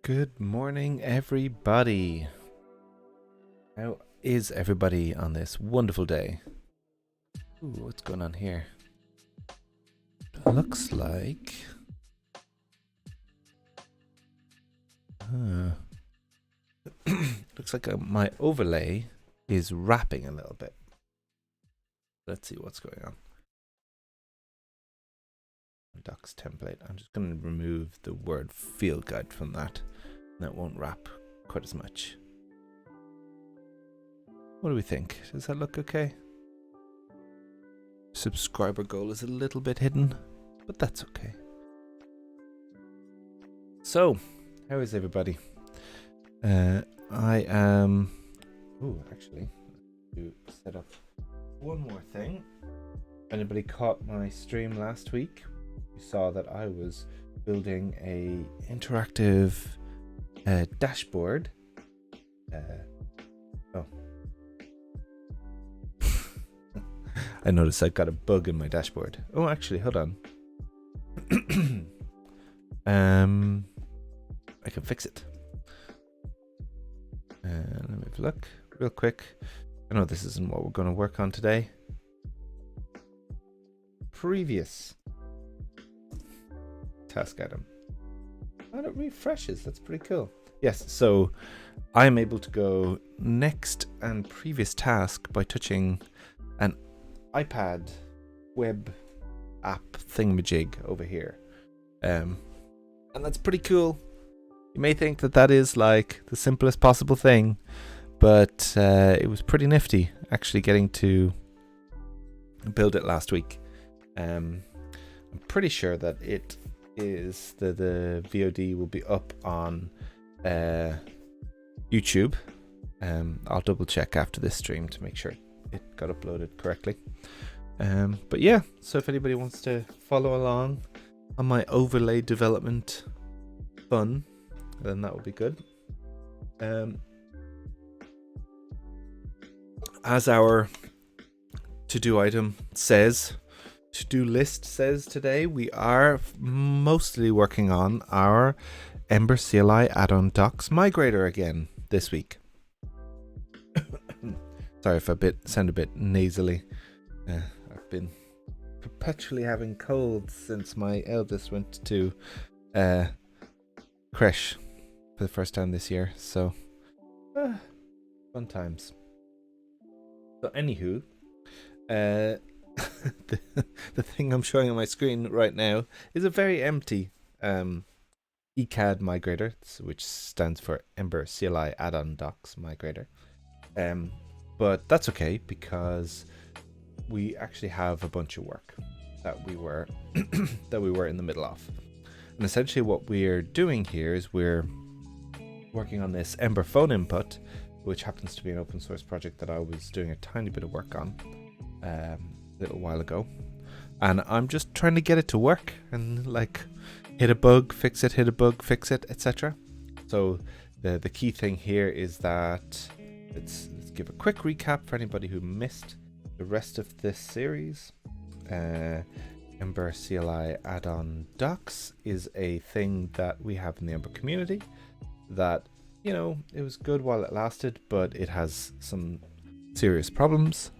Good morning, everybody. How is everybody on this wonderful day? Ooh, what's going on here? Looks like... looks like my overlay is wrapping a little bit. Let's see what's going on. Docs template. I'm just going to remove the word field guide from that. That won't wrap quite as much. What do we think? Does that look okay? Subscriber goal is a little bit hidden, but that's okay. So, how is everybody? I am... Ooh, actually, to set up one more thing. If anybody caught my stream last week, you saw that I was building a interactive dashboard. I noticed I've got a bug in my dashboard. Oh, actually, hold on. I can fix it. Let me have a look real quick. I know this isn't what we're going to work on today. Previous task item. And it refreshes. That's pretty cool. Yes, so I'm able to go next and previous task by touching an iPad web app thingamajig over here. And that's pretty cool. You may think that that is like the simplest possible thing, but it was pretty nifty actually getting to build it last week. I'm pretty sure that it is the VOD will be up on YouTube. I'll double check after this stream to make sure it got uploaded correctly. But yeah, so if anybody wants to follow along on my overlay development fun, then that would be good. As our to-do item says, to-do list says today, we are mostly working on our Ember CLI addon-docs migrator again this week. Sorry if I sound a bit nasally. I've been perpetually having colds since my eldest went to creche for the first time this year. So, fun times. So, anywho, the thing I'm showing on my screen right now is a very empty ECAD migrator, which stands for Ember CLI addon-docs migrator. But that's okay because we actually have a bunch of work that we were in the middle of. And essentially what we're doing here is we're working on this Ember phone input, which happens to be an open source project that I was doing a tiny bit of work on a little while ago. And I'm just trying to get it to work and like hit a bug, fix it, hit a bug, fix it, etc. So the key thing here is that let's give a quick recap for anybody who missed the rest of this series. Ember CLI addon-docs is a thing that we have in the Ember community that, you know, it was good while it lasted, but it has some serious problems,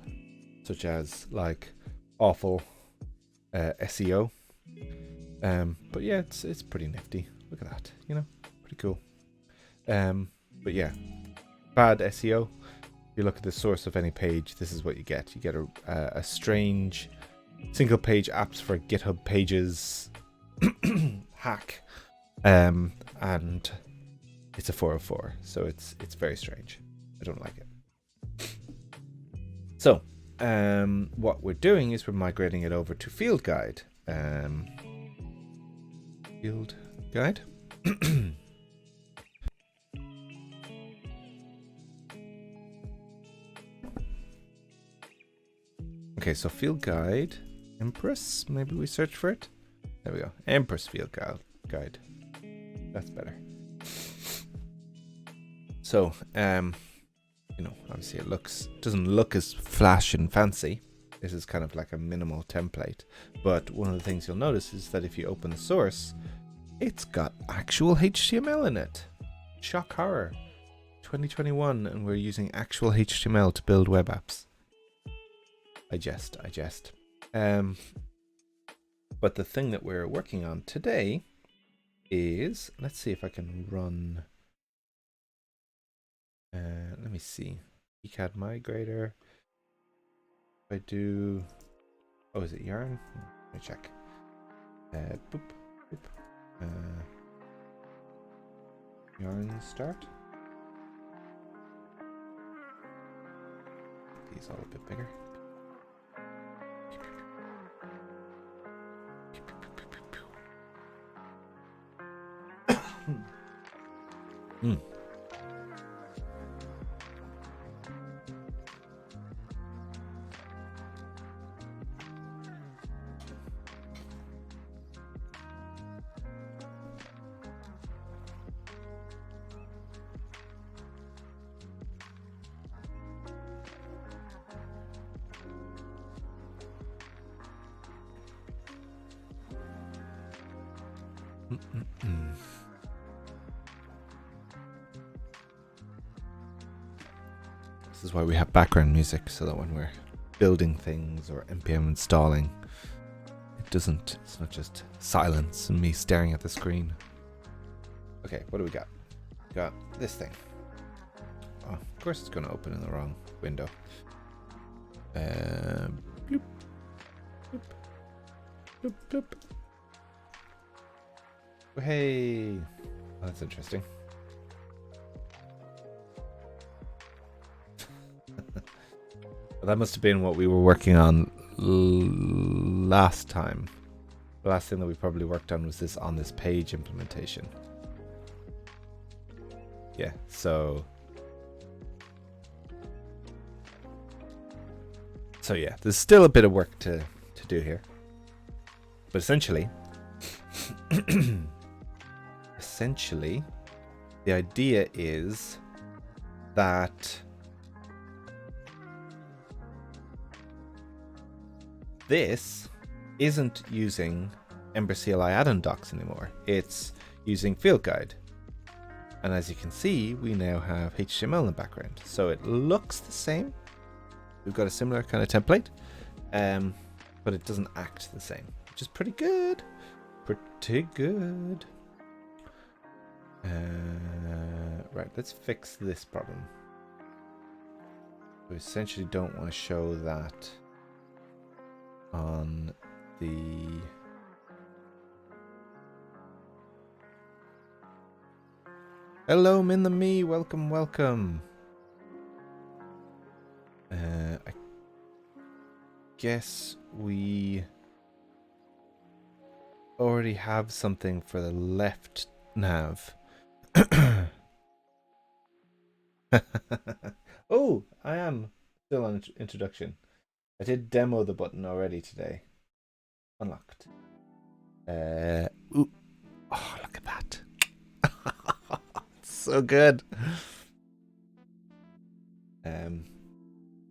such as like awful SEO. But yeah, it's pretty nifty. Look at that, you know, pretty cool. But yeah, bad SEO. If you look at the source of any page, this is what you get. You get a strange single page apps for GitHub pages hack, and it's a 404, so it's very strange. I don't like it. So what we're doing is we're migrating it over to field guide. Field guide. Okay, so field guide, Empress, maybe we search for it. There we go, Empress field guide. That's better. So, you know, obviously it doesn't look as flash and fancy. This is kind of like a minimal template. But one of the things you'll notice is that if you open the source, it's got actual HTML in it. Shock horror. 2021, and we're using actual HTML to build web apps. I jest. But the thing that we're working on today is, let's see if I can run. Let me see. ECAD migrator. If I do, oh, is it yarn? Let me check. Boop, boop. Yarn start. These all a bit bigger. This is why we have background music, so that when we're building things or npm installing, it's not just silence and me staring at the screen. Okay, what do we got? We got this thing. Oh, of course it's going to open in the wrong window. Bloop, bloop, bloop, bloop. Hey, oh, that's interesting. That must have been what we were working on last time. The last thing that we probably worked on was this on this page implementation. Yeah, so yeah, there's still a bit of work to do here. But essentially, the idea is that this isn't using EmberCLI addon-docs anymore. It's using field guide. And as you can see, we now have HTML in the background. So it looks the same. We've got a similar kind of template, but it doesn't act the same, which is pretty good. Pretty good. Right, let's fix this problem. We essentially don't want to show that on the hello Min the Me, welcome. I guess we already have something for the left nav. Oh, I am still on introduction. I did demo the button already today. Unlocked. Ooh. Oh, look at that. So good.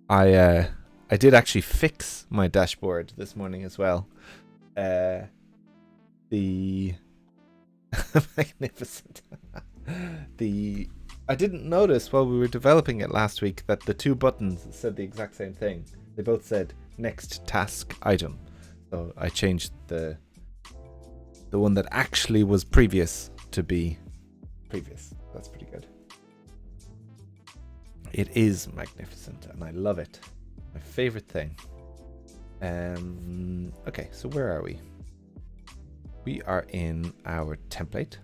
I did actually fix my dashboard this morning as well. The magnificent. I didn't notice while we were developing it last week that the two buttons said the exact same thing. They both said next task item. So I changed the one that actually was previous to be previous. That's pretty good. It is magnificent and I love it. My favorite thing. Okay, so where are we? We are in our template.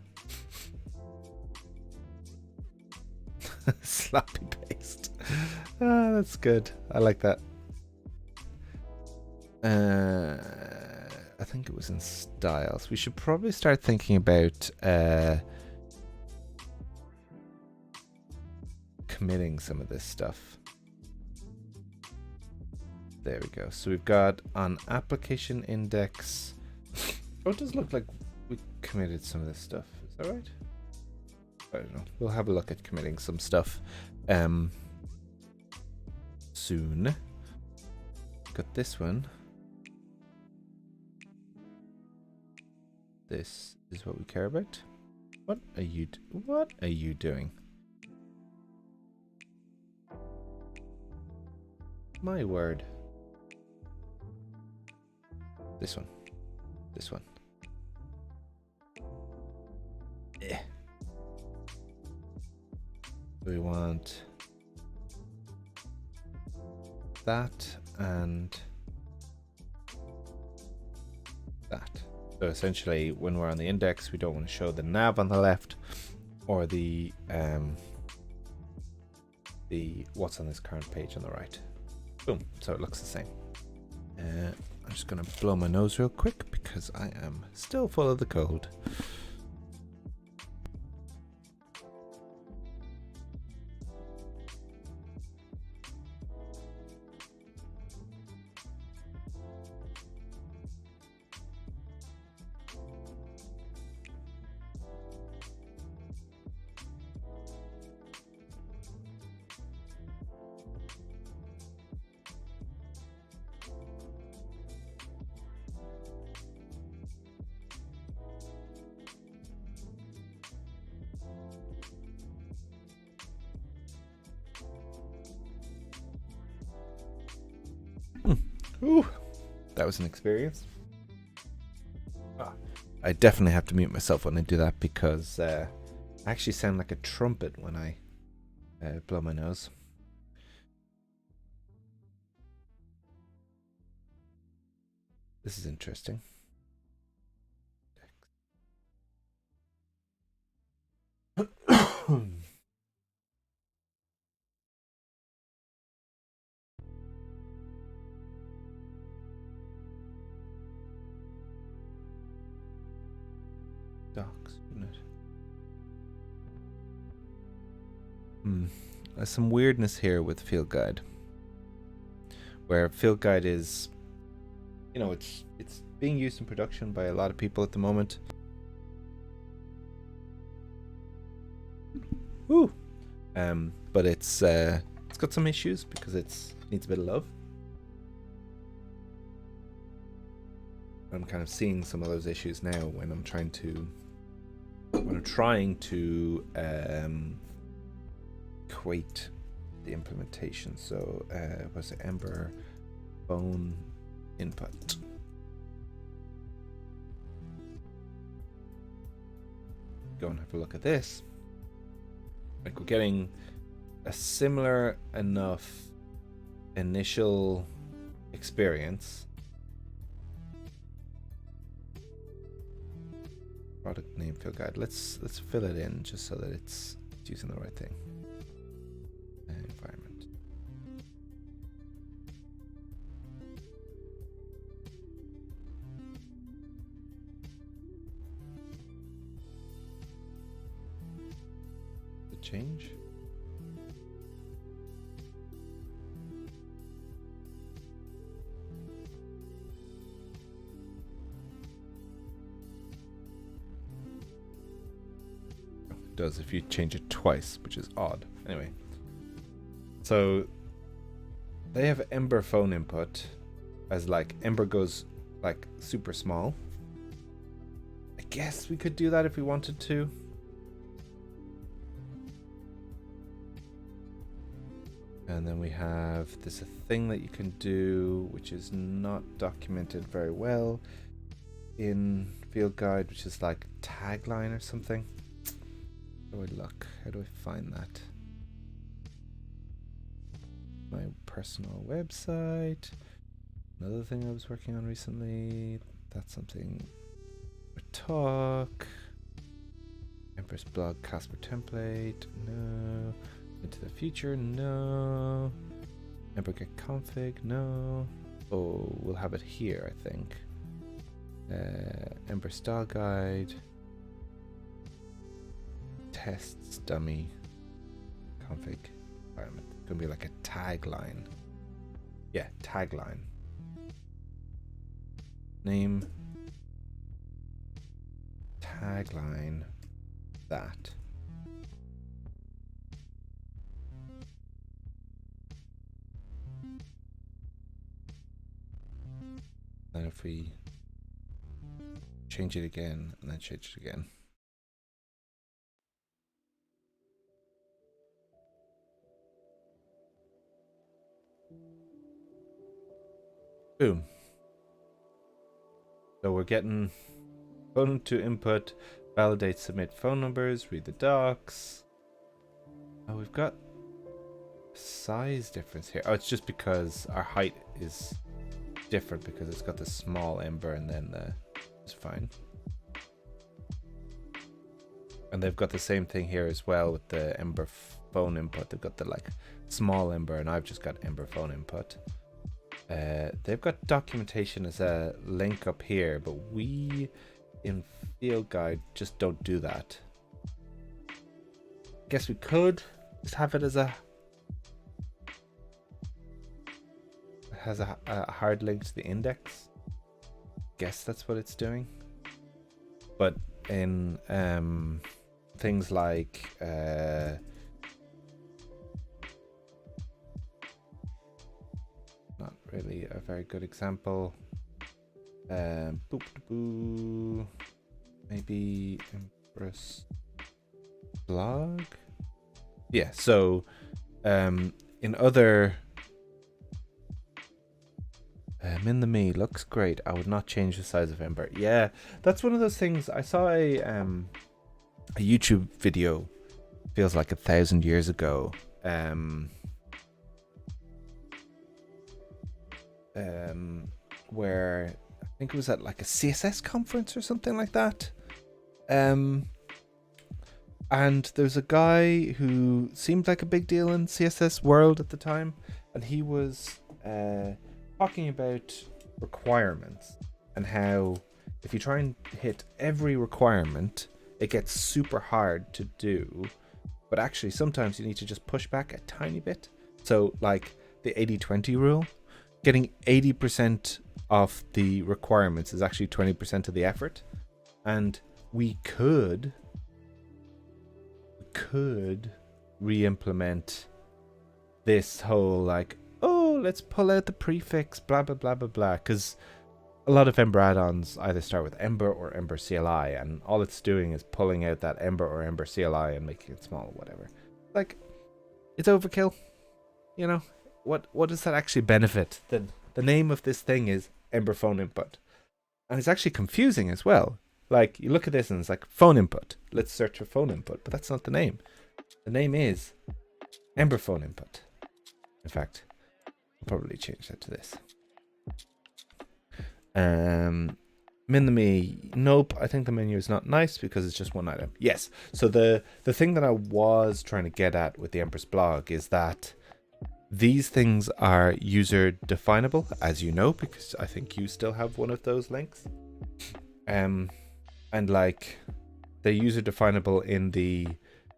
Sloppy paste. Ah, that's good. I like that. I think it was in styles. We should probably start thinking about committing some of this stuff. There we go. So we've got on application index. Oh, it does look like we committed some of this stuff. Is that right? I don't know. We'll have a look at committing some stuff soon. Got this one. This is what we care about. What are you doing? My word. This one. This one. Eh. We want that and that. So essentially, when we're on the index, we don't want to show the nav on the left or the what's on this current page on the right. Boom. So it looks the same. I'm just gonna blow my nose real quick because I am still full of the cold. Ooh, that was an experience. I definitely have to mute myself when I do that because I actually sound like a trumpet when I blow my nose. This is interesting. Docs, isn't it? There's some weirdness here with field guide, where field guide is, you know, it's being used in production by a lot of people at the moment. Woo! But it's got some issues because it needs a bit of love. I'm kind of seeing some of those issues now when I'm trying to equate the implementation. So was it Ember phone input? Go and have a look at this. Like, we're getting a similar enough initial experience. Product name field guide. Let's fill it in just so that it's using the right thing. Environment. The change. Does if you change it twice, which is odd. Anyway, so they have Ember phone input as like Ember goes like super small. I guess we could do that if we wanted to. And then we have this thing that you can do, which is not documented very well in field guide, which is like tagline or something. How do I look? How do I find that? My personal website. Another thing I was working on recently. That's something. A talk. Empress blog Casper template. No. Into the future. No. Ember get config. No. Oh, we'll have it here, I think. Ember style guide. Tests dummy config environment. It's gonna be like a tagline. Yeah, tagline. Name tagline that. Then if we change it again and then change it again. Boom. So we're getting phone to input, validate, submit phone numbers, read the docs. Oh, we've got size difference here. Oh, it's just because our height is different because it's got the small Ember and then it's fine. And they've got the same thing here as well with the Ember phone input. They've got the like small Ember and I've just got Ember phone input. They've got documentation as a link up here, but we in field guide just don't do that. Guess we could just have it as a hard link to the index. Guess that's what it's doing. But in things like not really a very good example. Maybe Empress blog. Yeah. So in other in the me looks great. I would not change the size of Ember. Yeah, that's one of those things. I saw a YouTube video, feels like 1,000 years ago. Where I think it was at like a CSS conference or something like that. And there's a guy who seemed like a big deal in CSS world at the time, and he was talking about requirements and how if you try and hit every requirement, it gets super hard to do, but actually sometimes you need to just push back a tiny bit. So like the 80-20 rule, getting 80% of the requirements is actually 20% of the effort. And we could re-implement this whole like, oh, let's pull out the prefix, blah, blah, blah, blah, blah. Because a lot of Ember add-ons either start with Ember or Ember CLI, and all it's doing is pulling out that Ember or Ember CLI and making it small, whatever. Like, it's overkill. You know, what does that actually benefit? The name of this thing is Ember phone input. And it's actually confusing as well. Like, you look at this and it's like, phone input. Let's search for phone input. But that's not the name. The name is Ember phone input. In fact, I'll probably change that to this. Min the me, nope, I think the menu is not nice because it's just one item. Yes, so the thing that I was trying to get at with the Empress blog is that these things are user definable, as you know, because I think you still have one of those links. And like they're user definable in the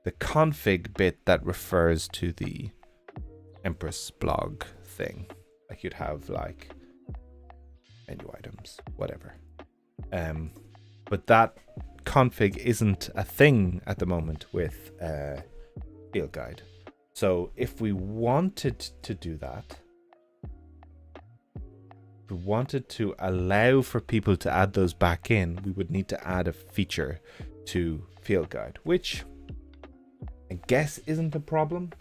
config bit that refers to the Empress blog thing. Like you'd have like menu items, whatever. But that config isn't a thing at the moment with field guide. So if we wanted to do that, if we wanted to allow for people to add those back in, we would need to add a feature to field guide, which I guess isn't a problem.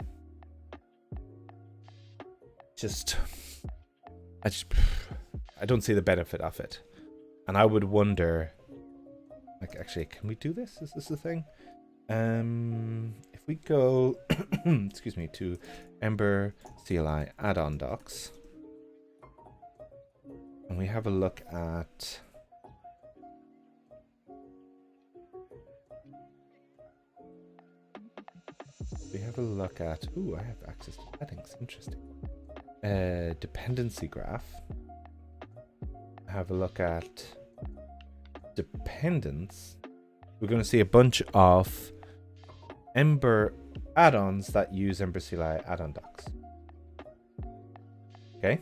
I don't see the benefit of it. And I would wonder, like, actually, can we do this? Is this a thing? If we go, excuse me, to Ember CLI addon-docs, and we have a look at ooh, I have access to settings, interesting. Dependency graph. Have a look at dependents. We're going to see a bunch of Ember add-ons that use Ember CLI addon-docs. Okay.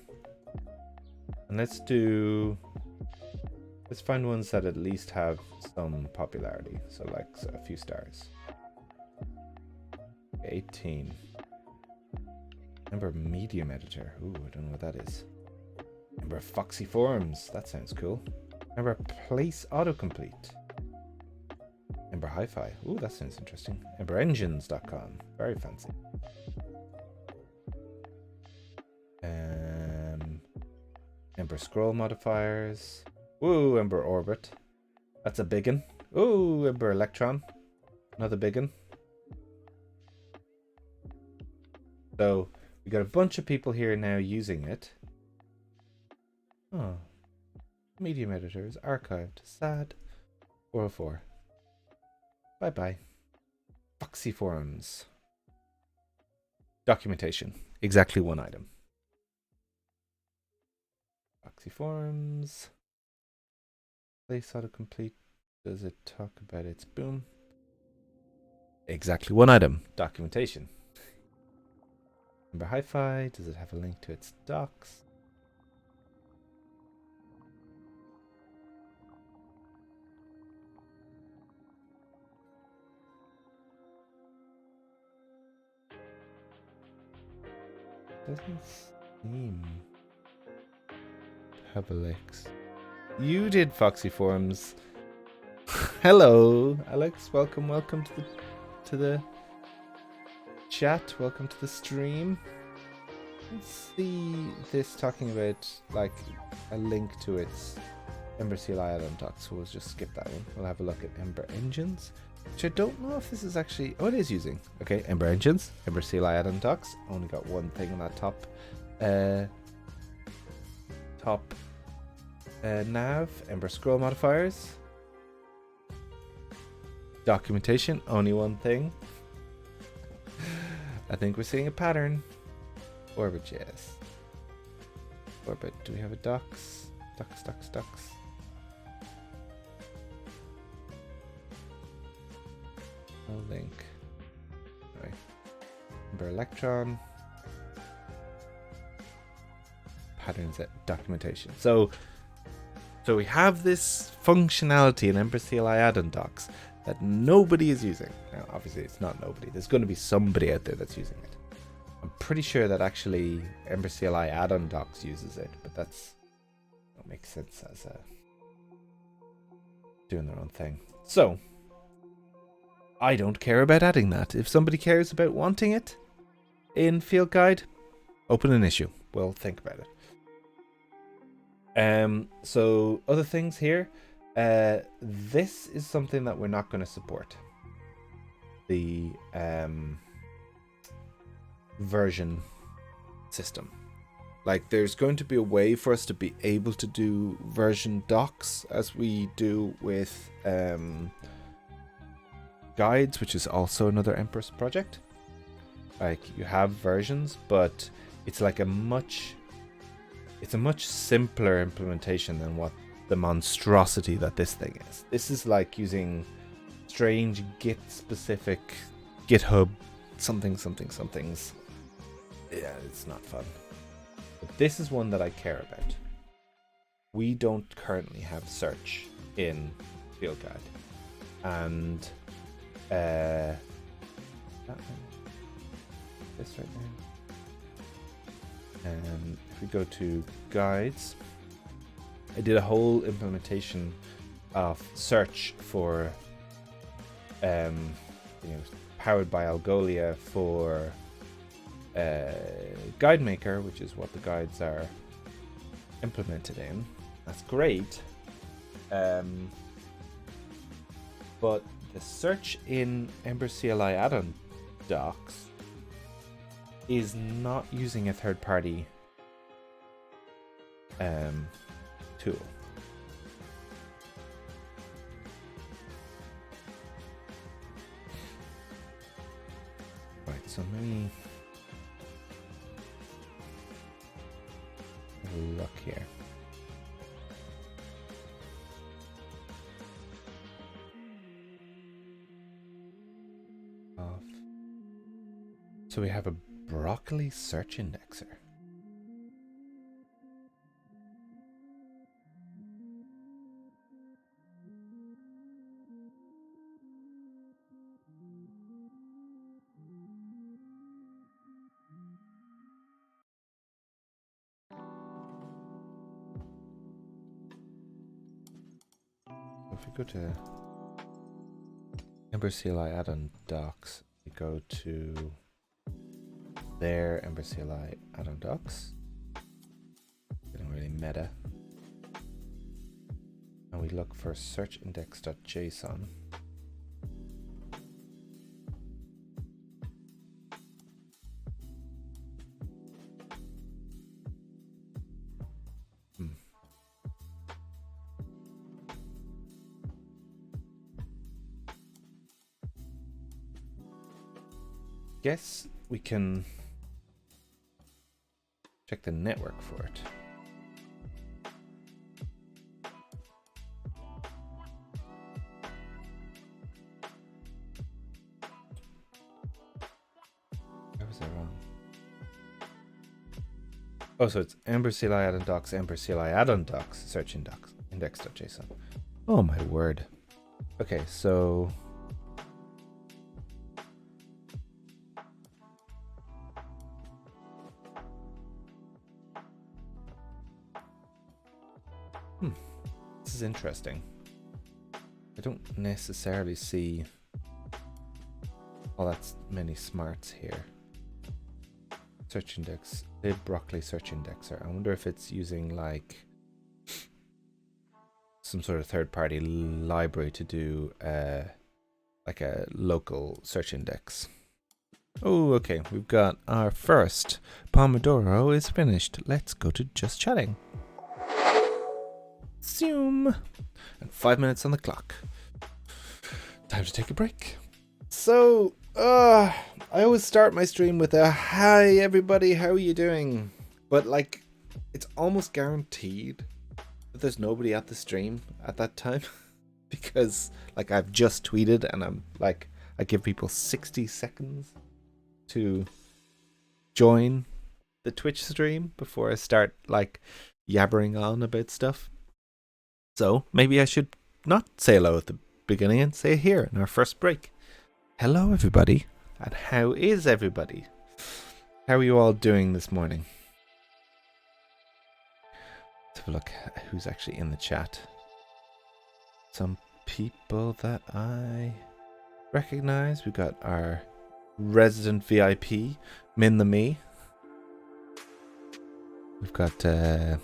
And let's find ones that at least have some popularity. So like a few stars. 18. Ember medium editor. Ooh, I don't know what that is. Ember Foxy Forms, that sounds cool. Ember Place Autocomplete. Ember Hi-Fi, ooh, that sounds interesting. EmberEngines.com, very fancy. Ember scroll modifiers. Ooh, Ember orbit. That's a big one. Ooh, Ember electron. Another big one. So we got a bunch of people here now using it. Oh. Medium editor is archived. Sad. 404. Bye-bye. Foxy forums. Documentation. Exactly one item. Foxy forums. Place autocomplete. Does it talk about its boom? Exactly one item. Documentation. Ember Hi-Fi. Does it have a link to its docs? Doesn't seem to have a links. You did, Foxy Forums. Hello, Alex. Welcome to the chat. Welcome to the stream. Let's see this talking about like a link to its Ember CLI addon-docs. So we'll just skip that one. We'll have a look at Ember Engines, which I don't know if this is actually... Oh, it is using. Okay, Ember Engines, Ember CLI addon-docs. Only got one thing on that top nav. Ember scroll modifiers. Documentation, only one thing. I think we're seeing a pattern. Orbit.js. Orbit, do we have a docs? Docs. No link. Right. Ember electron. Patterns at documentation. So we have this functionality in Ember CLI addon-docs that nobody is using. Now, obviously, it's not nobody. There's going to be somebody out there that's using it. I'm pretty sure that actually Ember CLI addon-docs uses it, but that makes sense as doing their own thing. So I don't care about adding that. If somebody cares about wanting it in field guide, open an issue. We'll think about it. So other things here. This is something that we're not going to support. The version system. Like, there's going to be a way for us to be able to do version docs as we do with guides, which is also another Empress project. Like, you have versions, but it's like a much simpler implementation than what the monstrosity that this thing is. This is like using strange Git specific GitHub somethings. Yeah, it's not fun. But this is one that I care about. We don't currently have search in field guide. And that one, this right now. If we go to guides, I did a whole implementation of search for powered by Algolia for Guide Maker, which is what the guides are implemented in. That's great. But the search in Ember CLI addon-docs is not using a third-party tool. Right, so let me have a look here. So we have a broccoli search indexer. If we go to Ember CLI addon-docs, we go to their Ember CLI addon-docs. Getting really meta. and we look for search index.json. Guess we can check the network for it. Where was I wrong? Oh, so it's EmberCLI addon-docs, EmberCLI addon-docs, search index.json. Oh my word. Okay, so this is interesting. I don't necessarily see all that many smarts here. Search index, libroccoli search indexer. I wonder if it's using like some sort of third-party library to do like a local search index. Oh, okay. We've got our first Pomodoro is finished. Let's go to just chatting. Zoom. And 5 minutes on the clock. Time to take a break. So, I always start my stream with a hi everybody, how are you doing? But like, it's almost guaranteed that there's nobody at the stream at that time because like I've just tweeted and I'm like, I give people 60 seconds to join the Twitch stream before I start like yabbering on about stuff. So maybe I should not say hello at the beginning and say here in our first break. Hello everybody, and how is everybody? How are you all doing this morning? Let's have a look at who's actually in the chat. Some people that I recognize. We've got our resident VIP, Min the Me. We've got a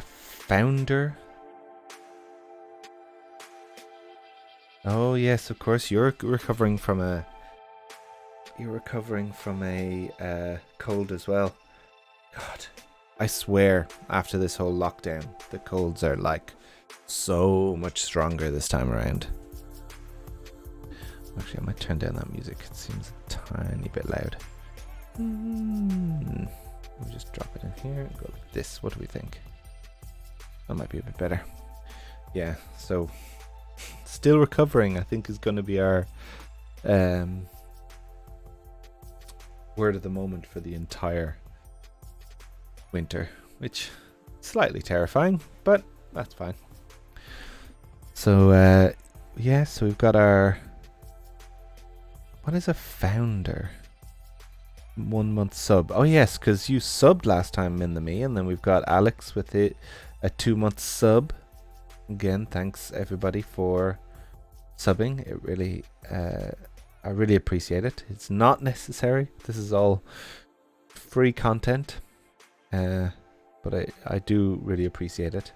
founder. Oh yes, of course. You're recovering from a cold as well. God, I swear, after this whole lockdown, the colds are like so much stronger this time around. Actually, I might turn down that music. It seems a tiny bit loud. We'll just drop it in here and go like this. What do we think? That might be a bit better. Yeah, so still recovering, I think, is going to be our word of the moment for the entire winter, which is slightly terrifying, but that's fine. So yeah, so we've got our, what is a founder? 1 month sub. Oh yes, because you subbed last time in the me, and then we've got Alex with it, a 2 month sub. Again, thanks everybody for subbing. It really, I really appreciate it. It's not necessary. This is all free content, but I do really appreciate it.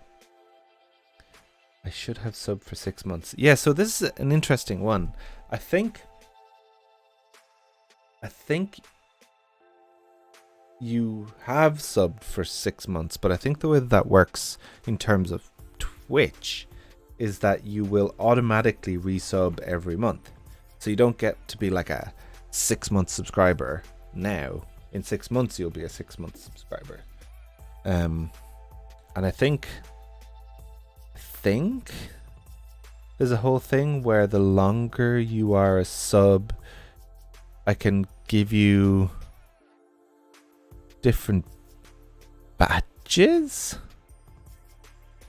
I should have subbed for 6 months. Yeah, so this is an interesting one. I think you have subbed for 6 months, but I think the way that works in terms of Twitch is that you will automatically resub every month. So you don't get to be like a 6 month subscriber now. In 6 months you'll be a 6 month subscriber. And I think there's a whole thing where the longer you are a sub, I can give you different badges,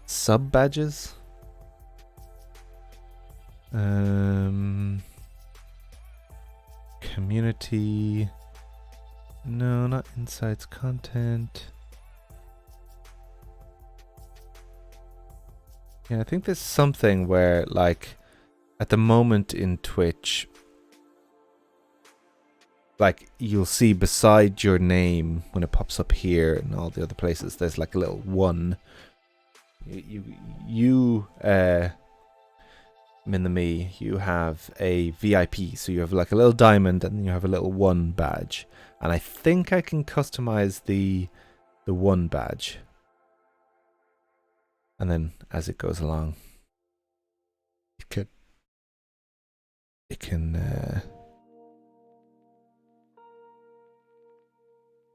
sub badges. Community, no, not insights, content. Yeah, I think there's something where, like, at the moment in Twitch, like, you'll see beside your name when it pops up here and all the other places, there's like a little 1. you Min the Me, you have a VIP, so you have like a little diamond and you have a little 1 badge. And I think I can customize the 1 badge. And then as it goes along, it can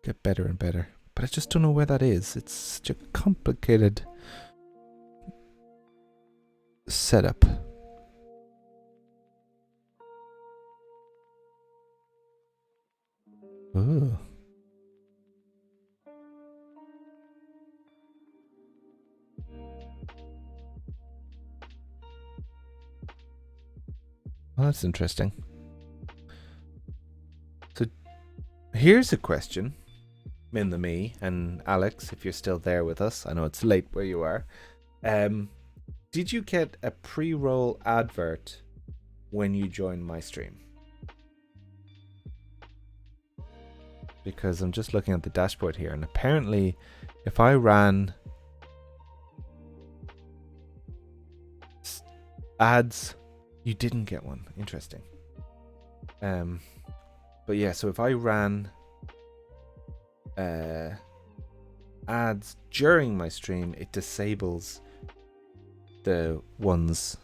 get better and better. But I just don't know where that is. It's such a complicated setup. Ooh. Well, that's interesting. So here's a question, Min the Me and Alex, if you're still there with us. I know it's late where you are. Did you get a pre-roll advert when you joined my stream? Because I'm just looking at the dashboard here, and apparently if I ran ads, you didn't get one. Interesting. But yeah, so if I ran ads during my stream, it disables the ones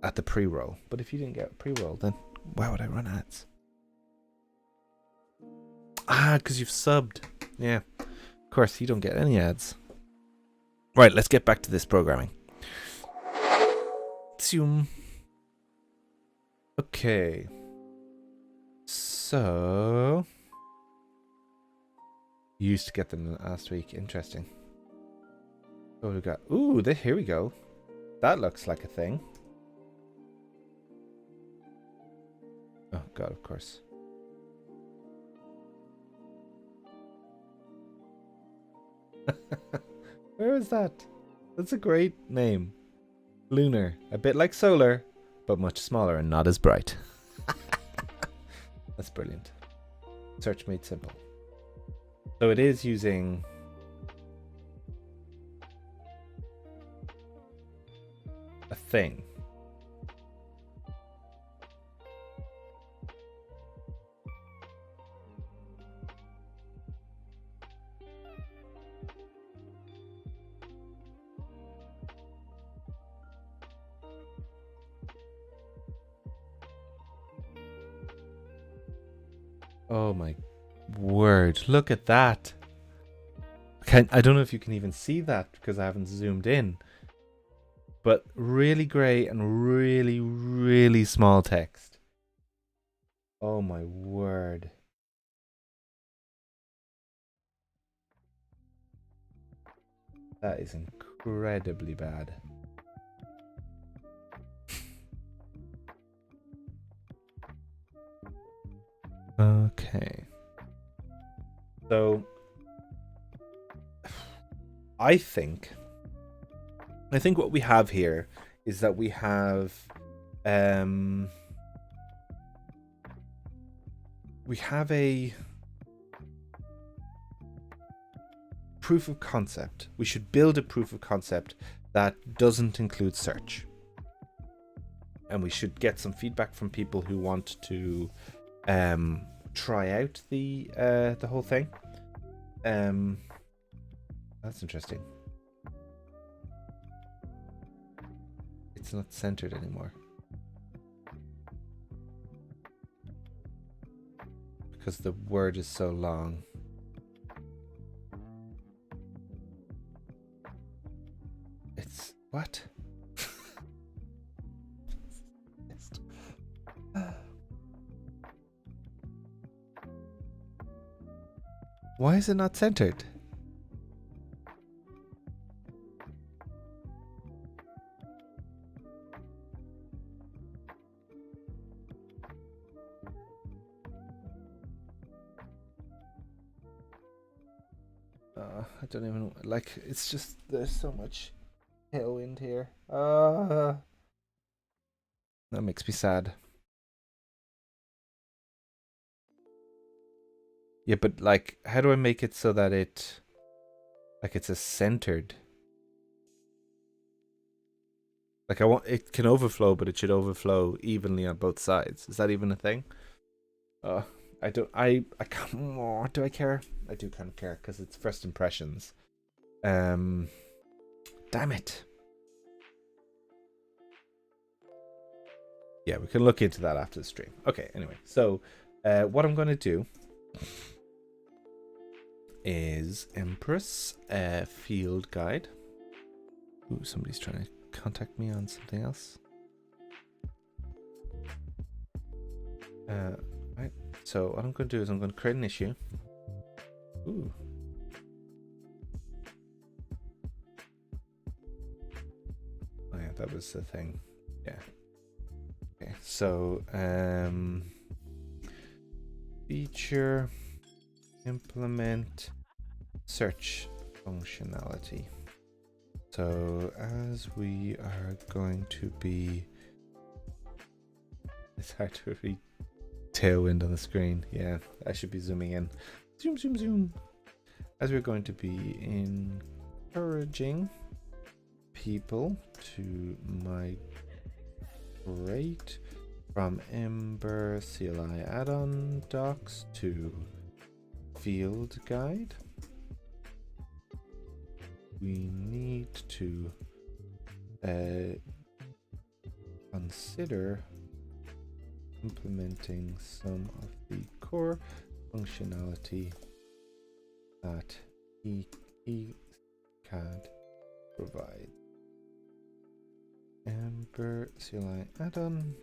at the pre-roll. But if you didn't get pre-roll, then why would I run ads? Because you've subbed. Yeah, of course, you don't get any ads. Right, let's get back to this programming. Zoom. Okay. So you used to get them last week. Interesting. What have we got? Ooh, here we go. That looks like a thing. Oh god, of course. Where is that? That's a great name. Lunar. A bit like solar, but much smaller and not as bright. That's brilliant. Search made simple. So it is using a thing. Oh my word, look at that. I don't know if you can even see that because I haven't zoomed in. But really grey and really, really small text. Oh my word. That is incredibly bad. Okay. So I think what we have here is that we have a proof of concept. We should build a proof of concept that doesn't include search. And we should get some feedback from people who want to try out the whole thing. That's interesting. It's not centered anymore. Because the word is so long. It's what? Why is it not centered? I don't even like. It's just there's so much tailwind here. That makes me sad. Yeah, but like, how do I make it so that it's a centered? Like I want it can overflow, but it should overflow evenly on both sides. Is that even a thing? I don't. I can't. Oh, do I care? I do kind of care because it's first impressions. Damn it. Yeah, we can look into that after the stream. Okay. Anyway, so what I'm going to do is Empress field guide. Ooh, somebody's trying to contact me on something else. Right. So what I'm going to do is I'm going to create an issue. Ooh. Oh yeah, that was the thing. Yeah. Okay. So feature implement search functionality. So as we are going to be, it's hard to read tailwind on the screen. Yeah, I should be zooming in. Zoom, zoom, zoom. As we're going to be encouraging people to migrate from Ember CLI addon-docs to field guide, we need to consider implementing some of the core functionality that ECAD provides. Ember CLI addon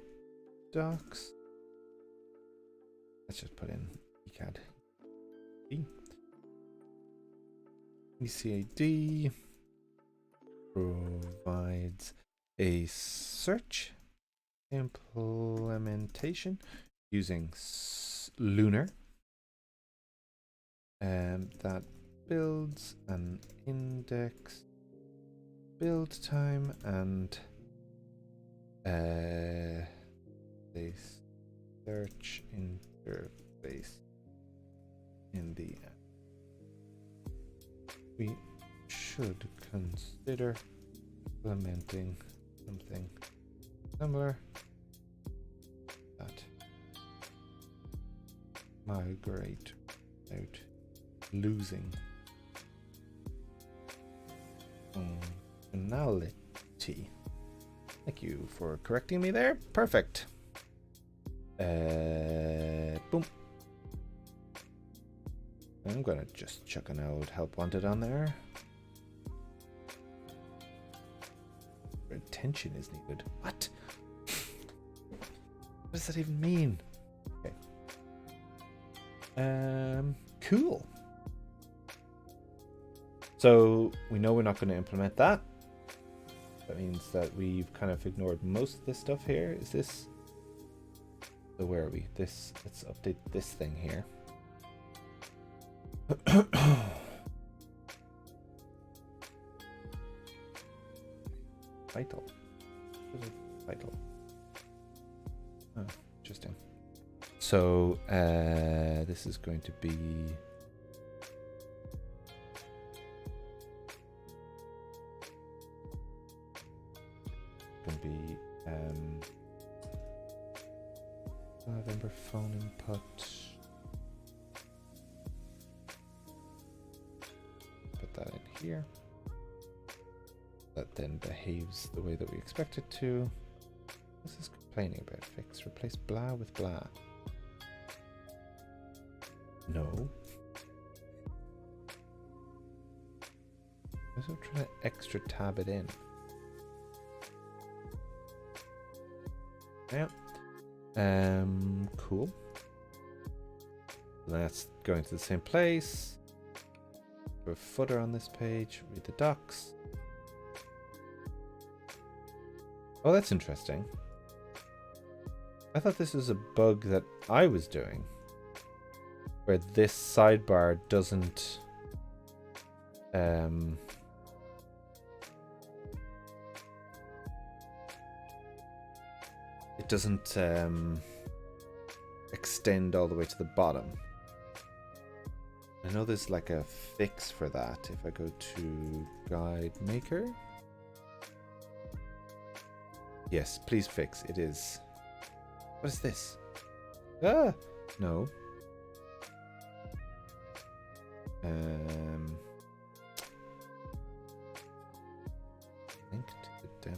docs. Let's just put in ECAD. ECAD provides a search implementation using Lunar that builds an index build time and a search interface in the app. We should consider implementing something similar that migrate without losing functionality. Thank you for correcting me there. Perfect. Boom. I'm gonna just chuck a node help wanted on there. Attention is needed. What? What does that even mean? Okay. Cool. So we know we're not going to implement that. That means that we've kind of ignored most of this stuff here. Is this? So where are we? This. Let's update this thing here. Title. What is title? Oh, interesting. So this is going to be November phone input. Put that in here. That then behaves the way that we expect it to. This is complaining about fix. Replace blah with blah. No. I'm also trying to extra tab it in. Yeah. Cool. That's going to the same place. For a footer on this page, read the docs. Oh, that's interesting. I thought this was a bug that I was doing, where this sidebar doesn't it doesn't extend all the way to the bottom. I know there's like a fix for that. If I go to guide maker, Yes, please fix. It is. What is this? Ah, no. Link to the demo.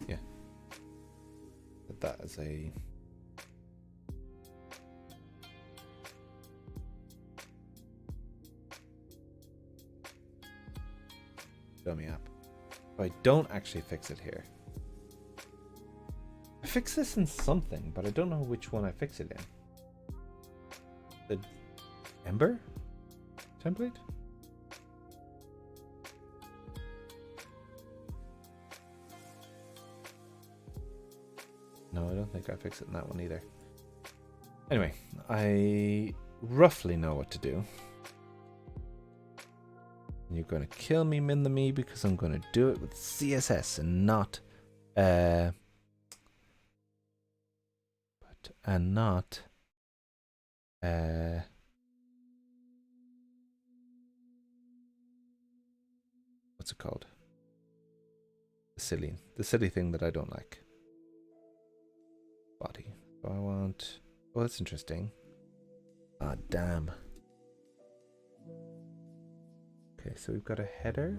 Yeah. Put that as a dummy app. So I don't actually fix it here. I fix this in something, but I don't know which one I fix it in. The Ember template? No, I don't think I fix it in that one either. Anyway, I roughly know what to do. You're going to kill me, min the me, because I'm going to do it with CSS and not what's it called? The silly thing that I don't like. Body. So I want, oh, that's interesting. Ah, damn. Okay, so we've got a header.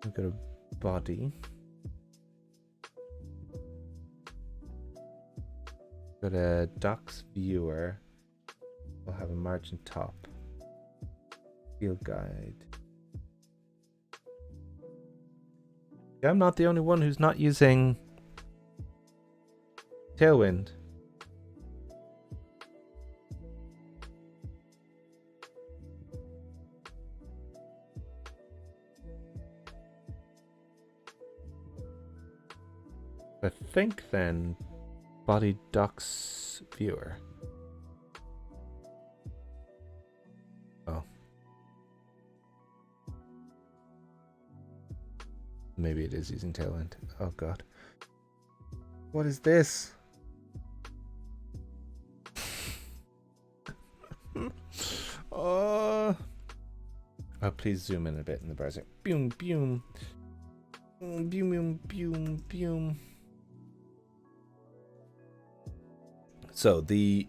We've got a body. We've got a docs viewer. We'll have a margin top. Field guide. Yeah, I'm not the only one who's not using Tailwind. I think then body docs viewer. Oh. Maybe it is using Tailwind. Oh god. What is this? Oh, please zoom in a bit in the browser. Boom, boom. Boom, boom, boom, boom. So the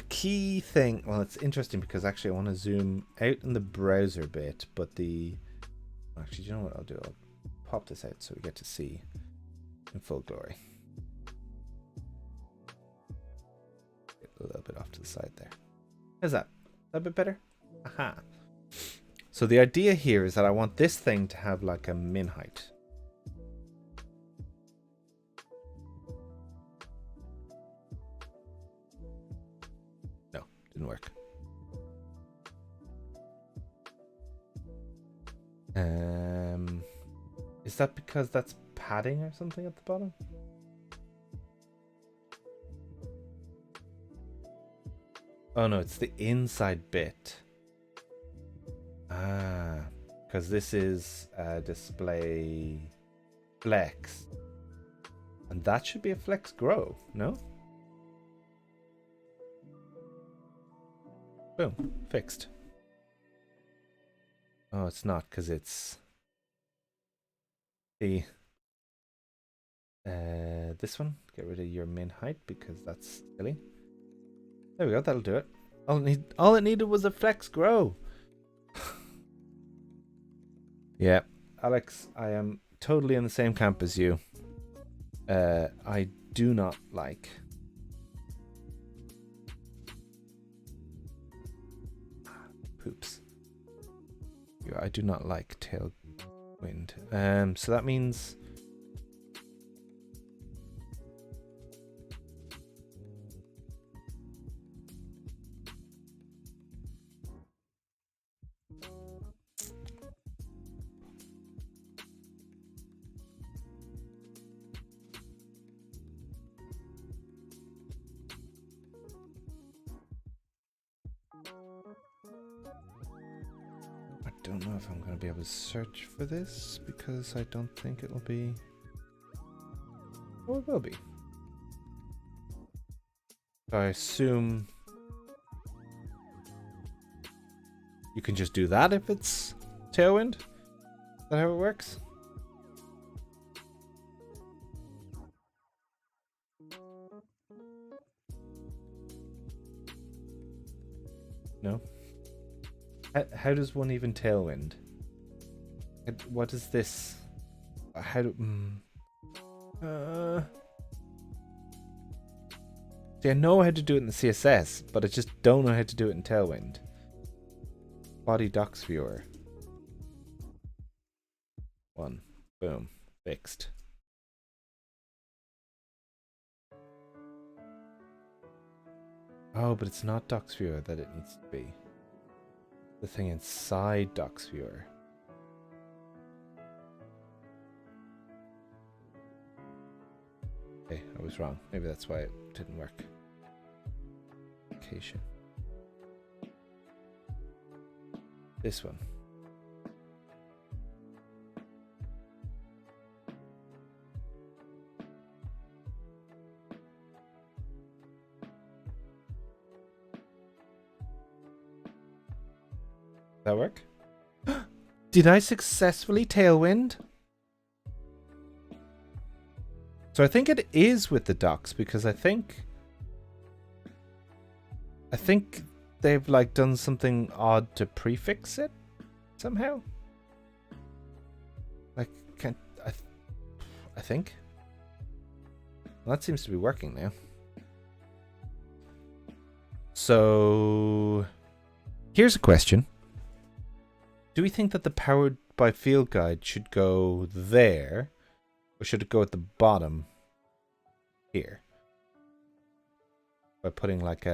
key thing, well, it's interesting because actually I want to zoom out in the browser a bit, but actually, you know what I'll do? I'll pop this out so we get to see in full glory. Get a little bit off to the side there. How's that? A bit better? Aha. So the idea here is that I want this thing to have like a min height. No, didn't work. Is that because that's padding or something at the bottom? Oh no, it's the inside bit. Ah, because this is display flex. And that should be a flex grow, no? Boom, fixed. Oh, it's not because it's the this one. Get rid of your min height because that's silly. There we go, that'll do it. All it needed was a flex grow. Yeah, Alex, I am totally in the same camp as you. I do not like poops. I do not like Tailwind. So that means don't know if I'm going to be able to search for this because I don't think it will be. Oh, it will be. So I assume you can just do that if it's Tailwind. Is that how it works? No. How does one even Tailwind? What is this? How do? See, I know how to do it in the CSS, but I just don't know how to do it in Tailwind. Body docs viewer. 1. Boom. Fixed. Oh, but it's not docs viewer that it needs to be. The thing inside docs viewer. Okay, I was wrong. Maybe that's why it didn't work. Location. This one. That work? Did I successfully Tailwind? So I think it is with the docs because I think they've like done something odd to prefix it somehow. Like I think. Well, that seems to be working now. So here's a question. Do we think that the powered by field guide should go there, or should it go at the bottom here? By putting like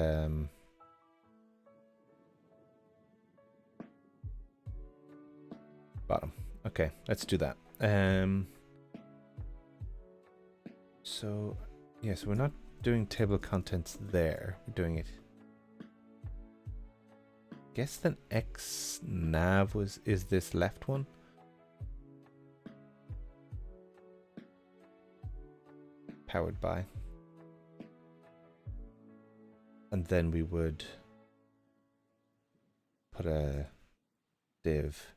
bottom. Okay, let's do that. So yeah, so we're not doing table contents there. We're doing it. Guess then X nav is this left one. Powered by. And then we would put a div.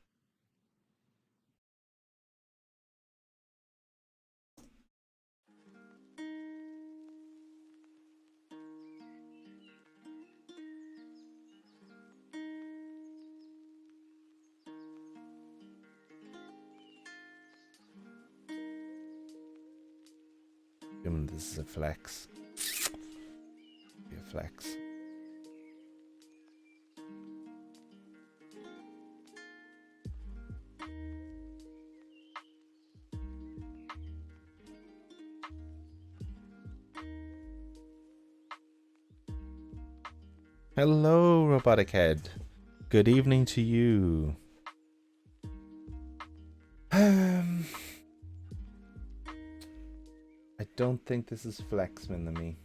This is a flex. Be a flex. Hello, Robotic Head. Good evening to you. I don't think this is Flexman to me.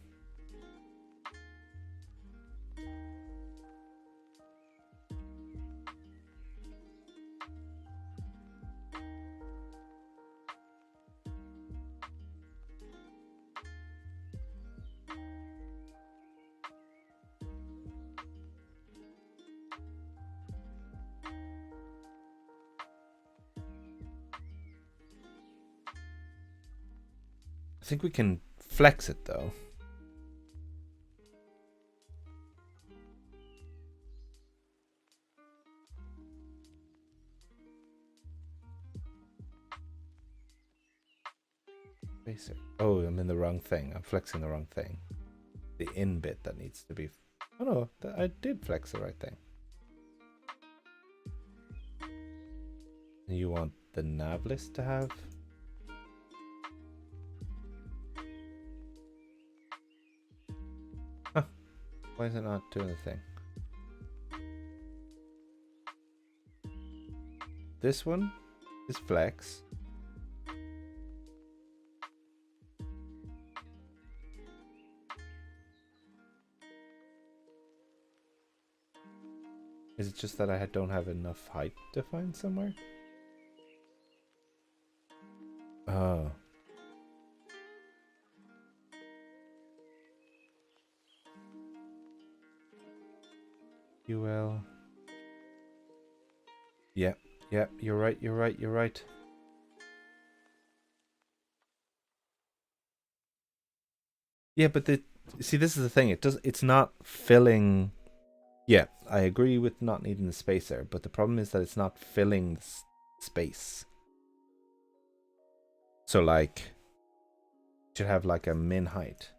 I think we can flex it though. Basic. Oh, I'm in the wrong thing. I'm flexing the wrong thing. The in bit that needs to be. Oh no, I did flex the right thing. You want the nav list to have. Huh. Why is it not doing the thing? This one is flex. Is it just that I don't have enough height defined somewhere? Oh. UL. Yeah, yeah, you're right, you're right, you're right. Yeah, but see, this is the thing. It's not filling. Yeah, I agree with not needing the space there, but the problem is that it's not filling the space. So like, it should have like a min height.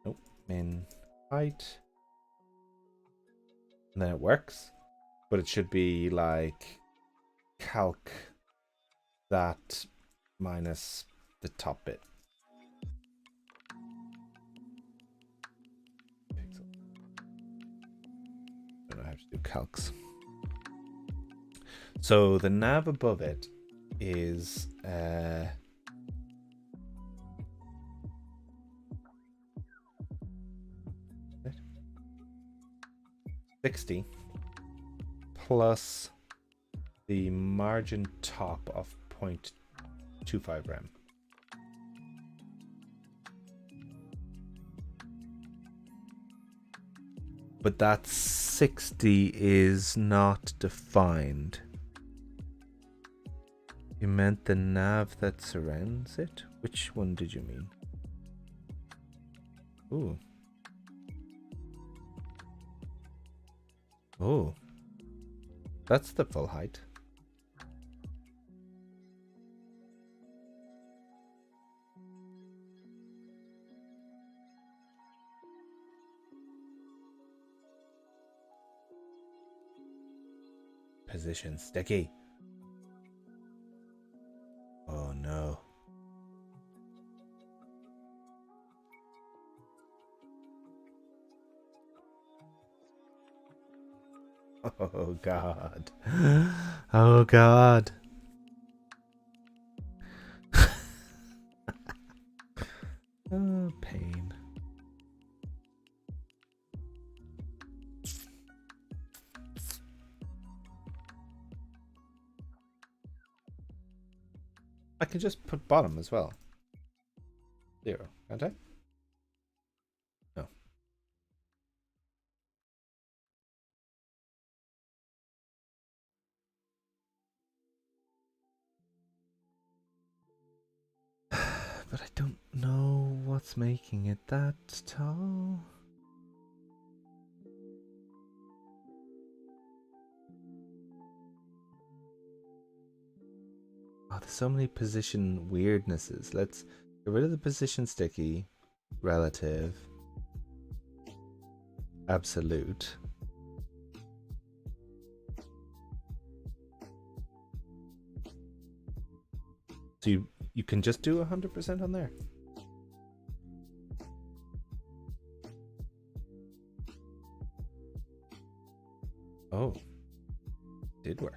Nope, min height. And then it works, but it should be like calc that minus the top bit. I don't know how to do calcs. So the nav above it is 60 plus the margin top of 0.25 rem. But that 60 is not defined. You meant the nav that surrounds it? Which one did you mean? Ooh. Oh. That's the full height. Position sticky. Oh no. Oh god. Oh god. Oh, pain. I can just put bottom as well. 0, can't I? No. But I don't know what's making it that tall. Oh, there's so many position weirdnesses. Let's get rid of the position sticky, relative, absolute. So you can just do 100% on there. Oh, did work.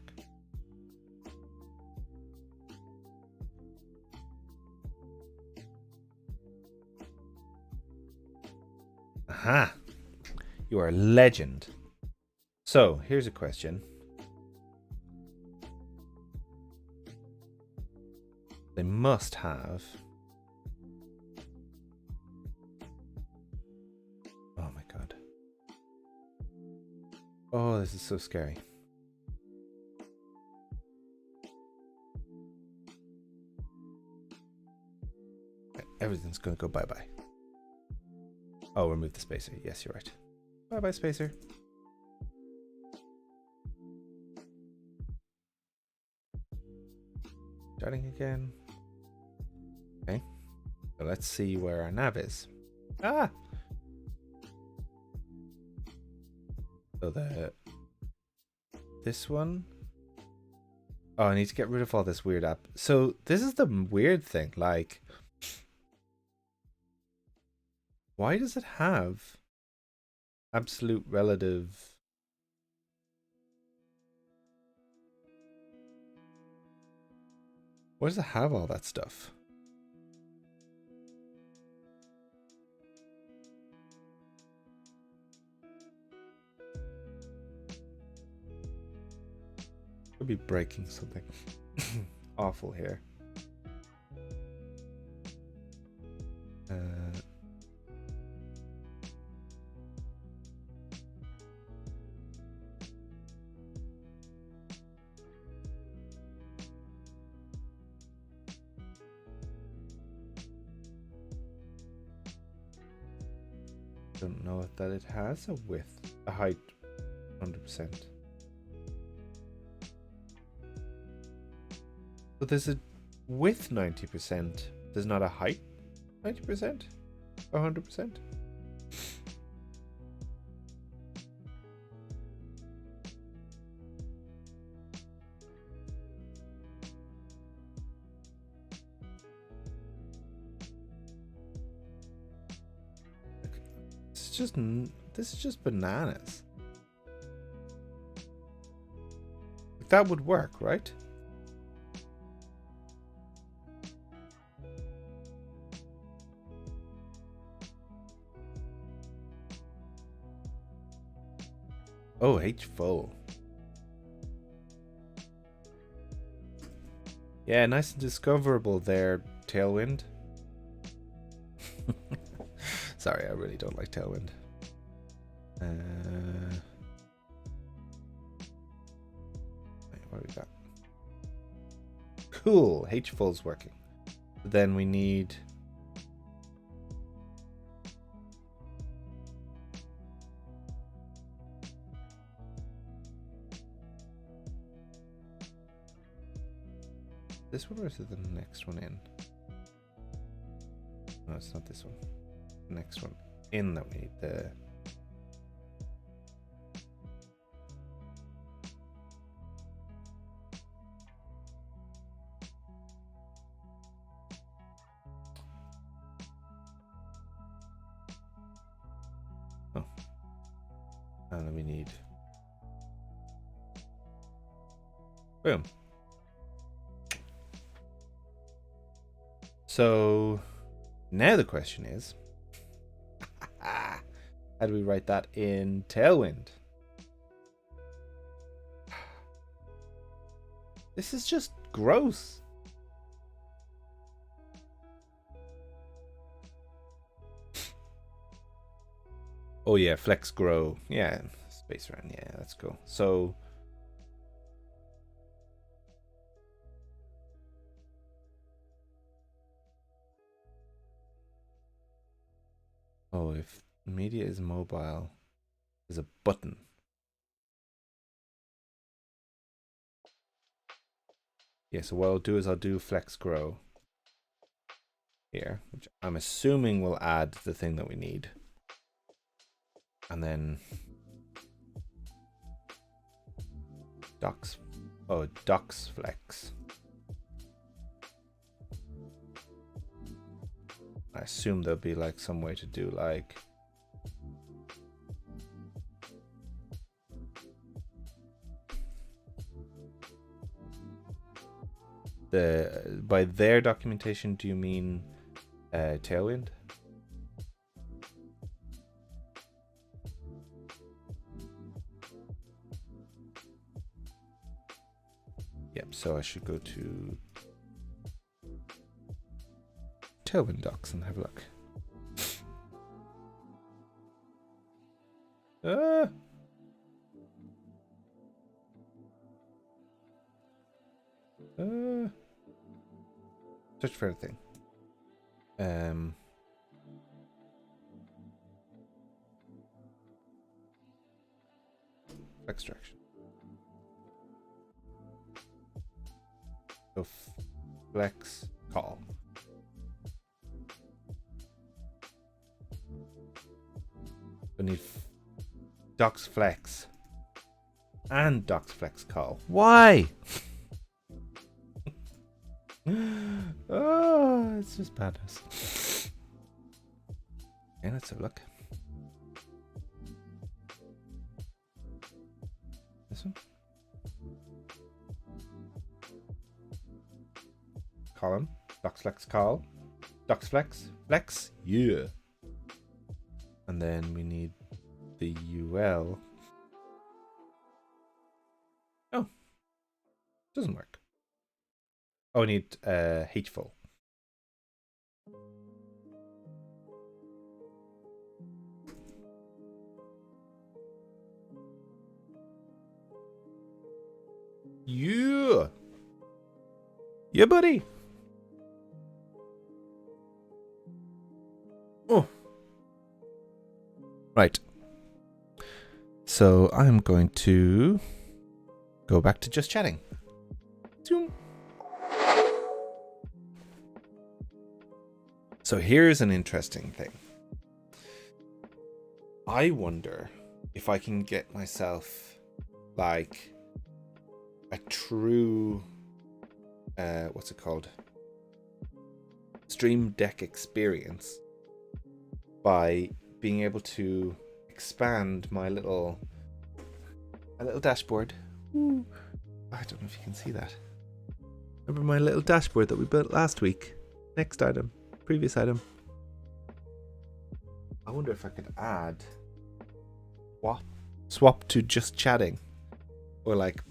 Aha! You are a legend. So, here's a question. They must have... Oh my god. Oh, this is so scary. Everything's gonna go bye-bye. Oh, remove the spacer. Yes, you're right. Bye-bye, spacer. Starting again. Okay. So let's see where our nav is. Ah! So this one. Oh, I need to get rid of all this weird app. So this is the weird thing. Like, why does it have absolute relative? Why does it have all that stuff? Could be breaking something awful here. Don't know if that it has a width, a height, 100%. So there's a width 90%. There's not a height 90% or 100%. This is just bananas. That would work, right? Oh, H full. Yeah, nice and discoverable there, Tailwind. Sorry, I really don't like Tailwind. What do we got? Cool, H full's working. Then we need this one, or is it the next one in? No, it's not this one. The next one in that we need the and then we need boom. So now the question is, how do we write that in Tailwind? This is just gross. Oh yeah, flex grow. Yeah, space run. Yeah, let's go. So oh, if media is mobile, there's a button. Yeah, so what I'll do is I'll do flex grow here, which I'm assuming will add the thing that we need. And then docs. Oh, docs flex. I assume there'll be like some way to do like by their documentation, do you mean Tailwind? Yep, so I should go to Tailwind docs and have a look. Search for anything. Extraction. So flex call. We need docs flex and docs flex call. Why? Oh, it's just madness. Okay, let's have a look. This one. Column. Docs flex call. Docs flex. Flex. Yeah. And then we need the UL. Oh. Doesn't work. Oh, I need hateful. Yeah. Yeah, buddy. Oh. Right. So I'm going to go back to just chatting. Zoom. So here's an interesting thing. I wonder if I can get myself like a true what's it called? Stream Deck experience by being able to expand my little dashboard. Ooh. I don't know if you can see that. Remember my little dashboard that we built last week? Next item, previous item. I wonder if I could add swap to just chatting, or like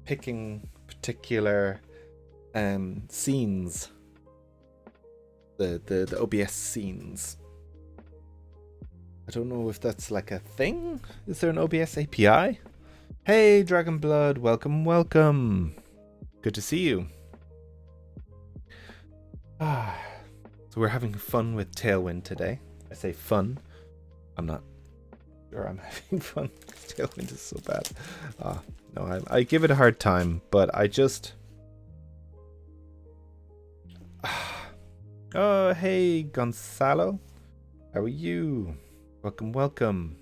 picking particular scenes, the OBS scenes. I don't know if that's like a thing. Is there an OBS API? Hey, Dragonblood, welcome. Good to see you. So we're having fun with Tailwind today. I say fun. I'm not sure I'm having fun. Tailwind is so bad. No, I give it a hard time, but I just... Oh, hey, Gonzalo. How are you? Welcome.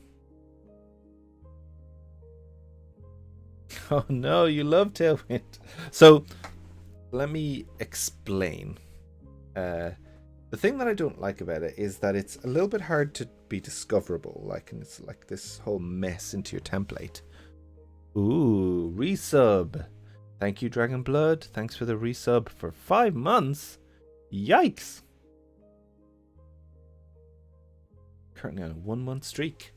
Oh no, you love Tailwind. So, let me explain. The thing that I don't like about it is that it's a little bit hard to be discoverable. And it's like this whole mess into your template. Ooh, resub. Thank you, Dragonblood. Thanks for the resub for 5 months. Yikes. Currently on a 1-month streak.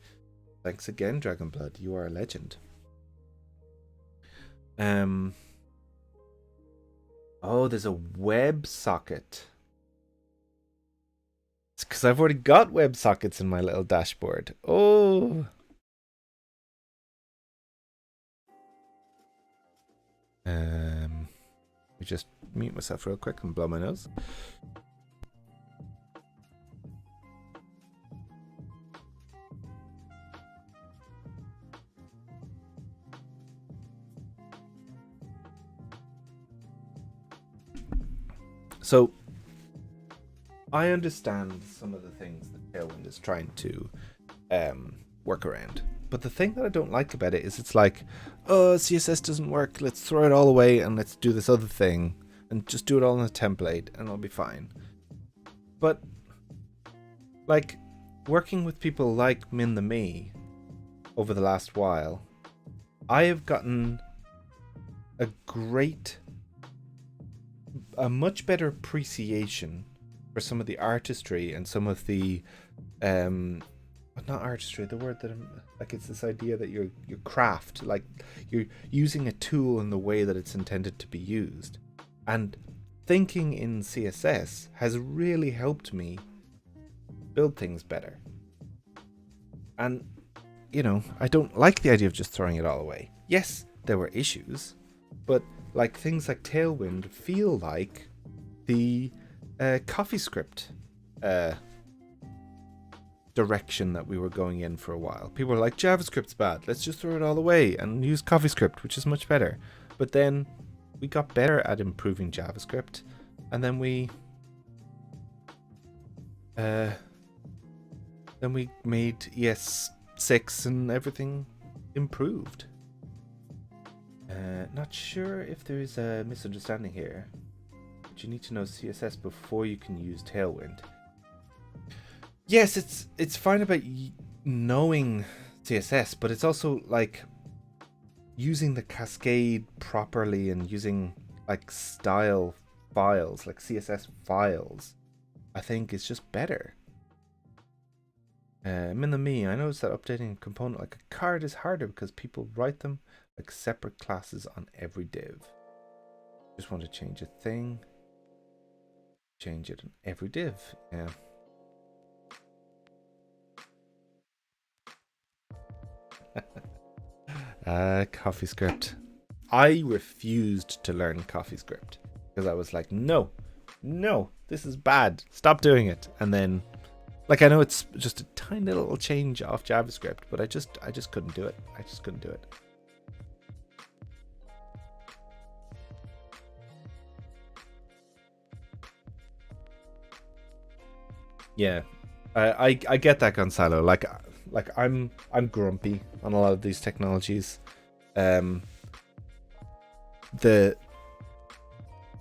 Thanks again, Dragonblood. You are a legend. Oh, there's a WebSocket. It's because I've already got WebSockets in my little dashboard. Oh. Let me just mute myself real quick and blow my nose. So, I understand some of the things that Tailwind is trying to work around. But the thing that I don't like about it is it's like, oh, CSS doesn't work, let's throw it all away and let's do this other thing and just do it all in a template and it'll be fine. But, like, working with people like Min the Me over the last while, I have gotten a much better appreciation for some of the artistry and some of the not artistry, the word that I'm like, it's this idea that your craft, like you're using a tool in the way that it's intended to be used, and thinking in CSS has really helped me build things better. And I don't like the idea of just throwing it all away. Yes, there were issues, but like things like Tailwind feel like the CoffeeScript direction that we were going in for a while. People were like, JavaScript's bad, let's just throw it all away and use CoffeeScript, which is much better. But then we got better at improving JavaScript, and then we made ES6 and everything improved. Not sure if there is a misunderstanding here, but you need to know CSS before you can use Tailwind. Yes, it's fine about knowing CSS, but it's also like using the cascade properly and using like style files, like CSS files, I think is just better. Min the Me, I noticed that updating a component like a card is harder because people write them like separate classes on every div. Just want to change a thing. Change it in every div. Yeah. CoffeeScript. I refused to learn CoffeeScript because I was like, no, this is bad. Stop doing it. And then, like, I know it's just a tiny little change off JavaScript, but I just couldn't do it. I just couldn't do it. Yeah, I get that, Gonzalo. Like I'm grumpy on a lot of these technologies. The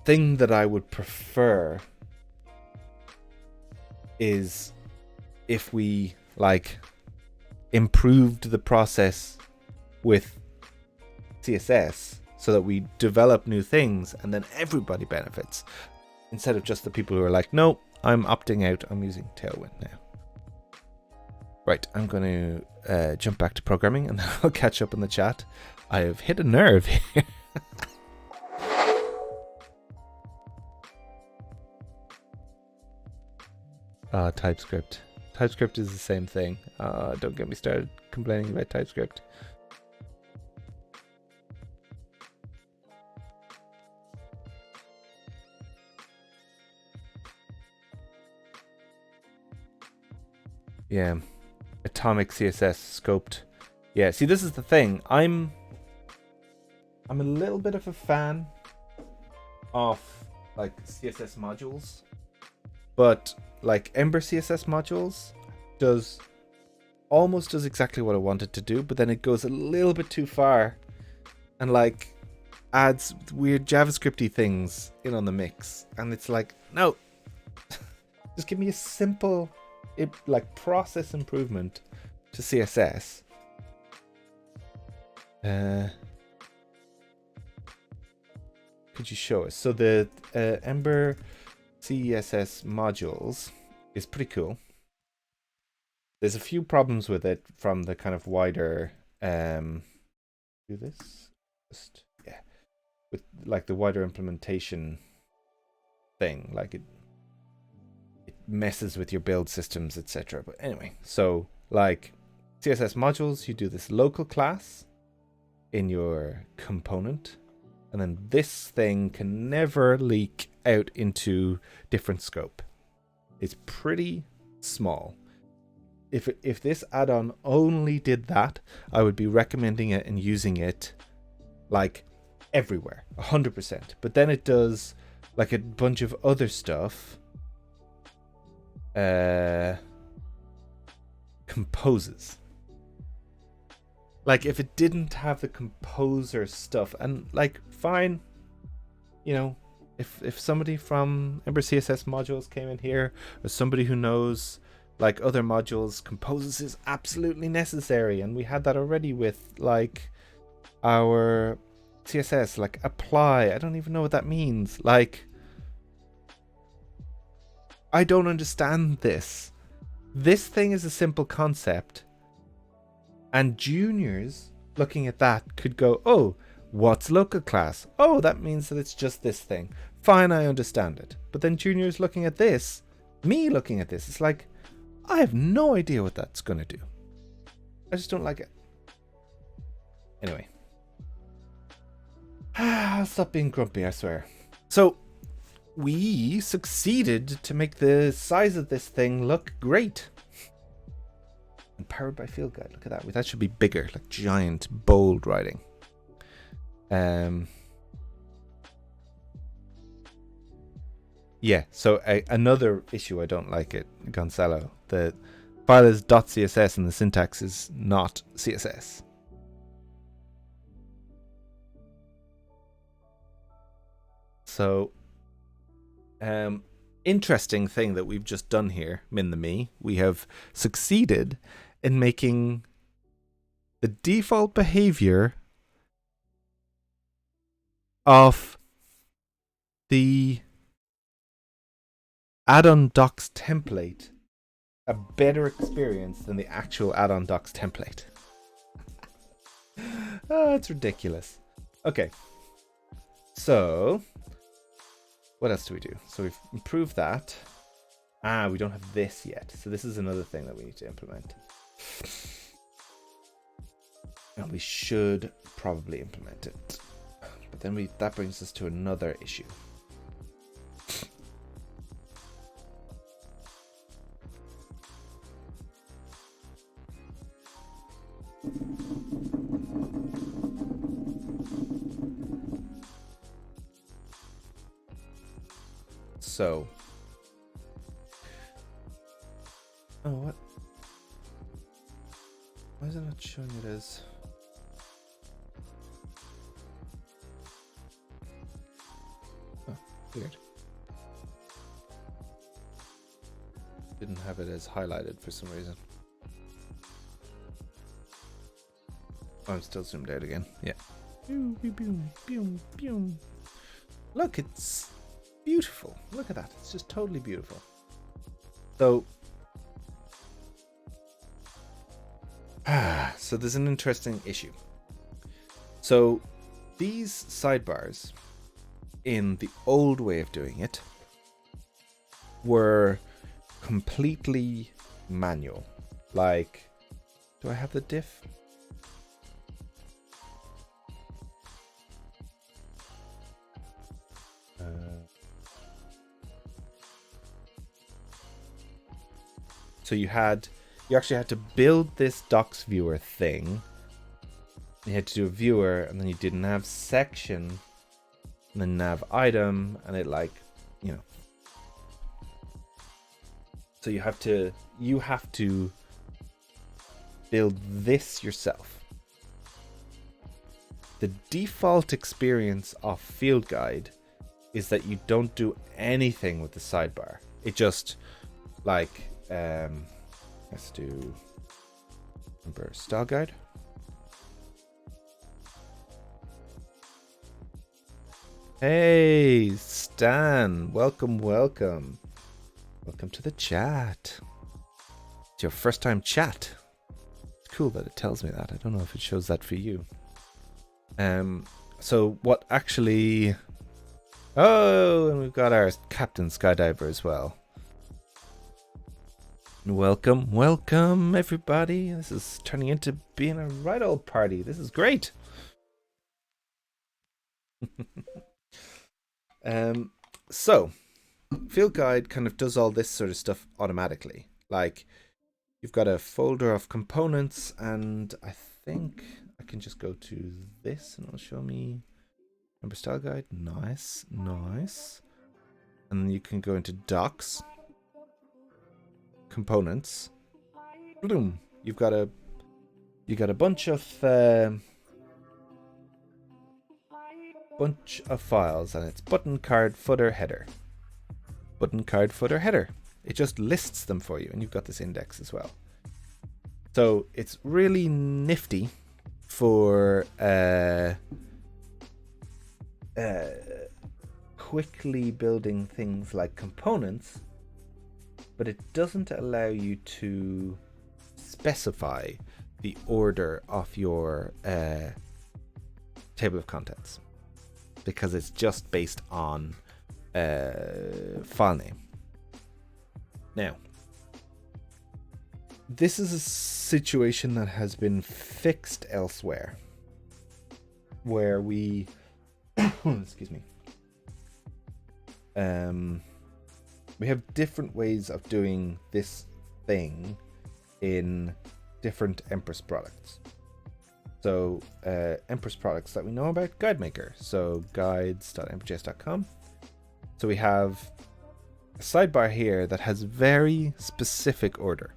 thing that I would prefer is if we like improved the process with CSS so that we develop new things and then everybody benefits, instead of just the people who are like, no, I'm opting out, I'm using Tailwind now. Right, I'm going to jump back to programming and then I'll catch up in the chat. I have hit a nerve here. TypeScript. TypeScript is the same thing. Don't get me started complaining about TypeScript. Yeah. Atomic CSS scoped. Yeah, see, this is the thing. I'm a little bit of a fan of like CSS modules, but like Ember CSS modules almost does exactly what I wanted to do, but then it goes a little bit too far and like adds weird JavaScripty things in on the mix, and it's like, no, just give me a simple like process improvement to CSS. Could you show us? So the Ember CSS modules is pretty cool. There's a few problems with it from the kind of wider do this just with like the wider implementation thing, like it messes with your build systems, etc. But anyway, so like CSS modules, you do this local class in your component, and then this thing can never leak out into different scope. It's pretty small. If this add-on only did that, I would be recommending it and using it like everywhere, 100%. But then it does like a bunch of other stuff. Composes. Like if it didn't have the composer stuff, and like fine, you know, if somebody from Ember CSS modules came in here, or somebody who knows like other modules, composes is absolutely necessary, and we had that already with like our CSS, like apply. I don't even know what that means. Like, I don't understand this. This thing is a simple concept, and juniors looking at that could go, oh, what's local class? Oh, that means that it's just this thing. Fine, I understand it. But then juniors looking at this, me looking at this, it's like, I have no idea what that's going to do. I just don't like it. Anyway. I'll stop being grumpy, I swear. So, we succeeded to make the size of this thing look great. And powered by Field Guide. Look at that. That should be bigger, like giant, bold writing. Yeah, so another issue I don't like it, Gonzalo. The file is .css and the syntax is not CSS. So, interesting thing that we've just done here, Min the Me. We have succeeded in making the default behavior of the addon-docs template a better experience than the actual addon-docs template. Oh, it's ridiculous. Okay. So, what else do we do? So we've improved that. We don't have this yet. So this is another thing that we need to implement. And we should probably implement it. But then that brings us to another issue. So, oh, what? Why is it not showing it as? Oh, weird. Didn't have it as highlighted for some reason. Oh, I'm still zoomed out again. Yeah. Look, it's beautiful. Look at that. It's just totally beautiful. So, so there's an interesting issue. So these sidebars in the old way of doing it were completely manual. Like, do I have the diff? So you actually had to build this docs viewer thing. You had to do a viewer, and then you did nav section, and then nav item, and it So you have to build this yourself. The default experience of Field Guide is that you don't do anything with the sidebar. It just let's do Ember Style Guide. Hey Stan, welcome to the chat. It's your first time chat. It's cool that it tells me that. I don't know if it shows that for you. So what actually? Oh, and we've got our Captain Skydiver as well. Welcome everybody. This is turning into being a right old party. This is great. So Field Guide kind of does all this sort of stuff automatically. Like, you've got a folder of components, and I think I can just go to this and it'll show me Ember Style Guide. Nice. And then you can go into docs, components. Boom. You got a bunch of files, and it's button, card, footer, header. Button, card, footer, header. It just lists them for you, and you've got this index as well. So it's really nifty for quickly building things like components, but it doesn't allow you to specify the order of your table of contents, because it's just based on file name. Now, this is a situation that has been fixed elsewhere, where we excuse me, we have different ways of doing this thing in different Empress products. So Empress products that we know about: GuideMaker, so guides.emberjs.com. So we have a sidebar here that has very specific order.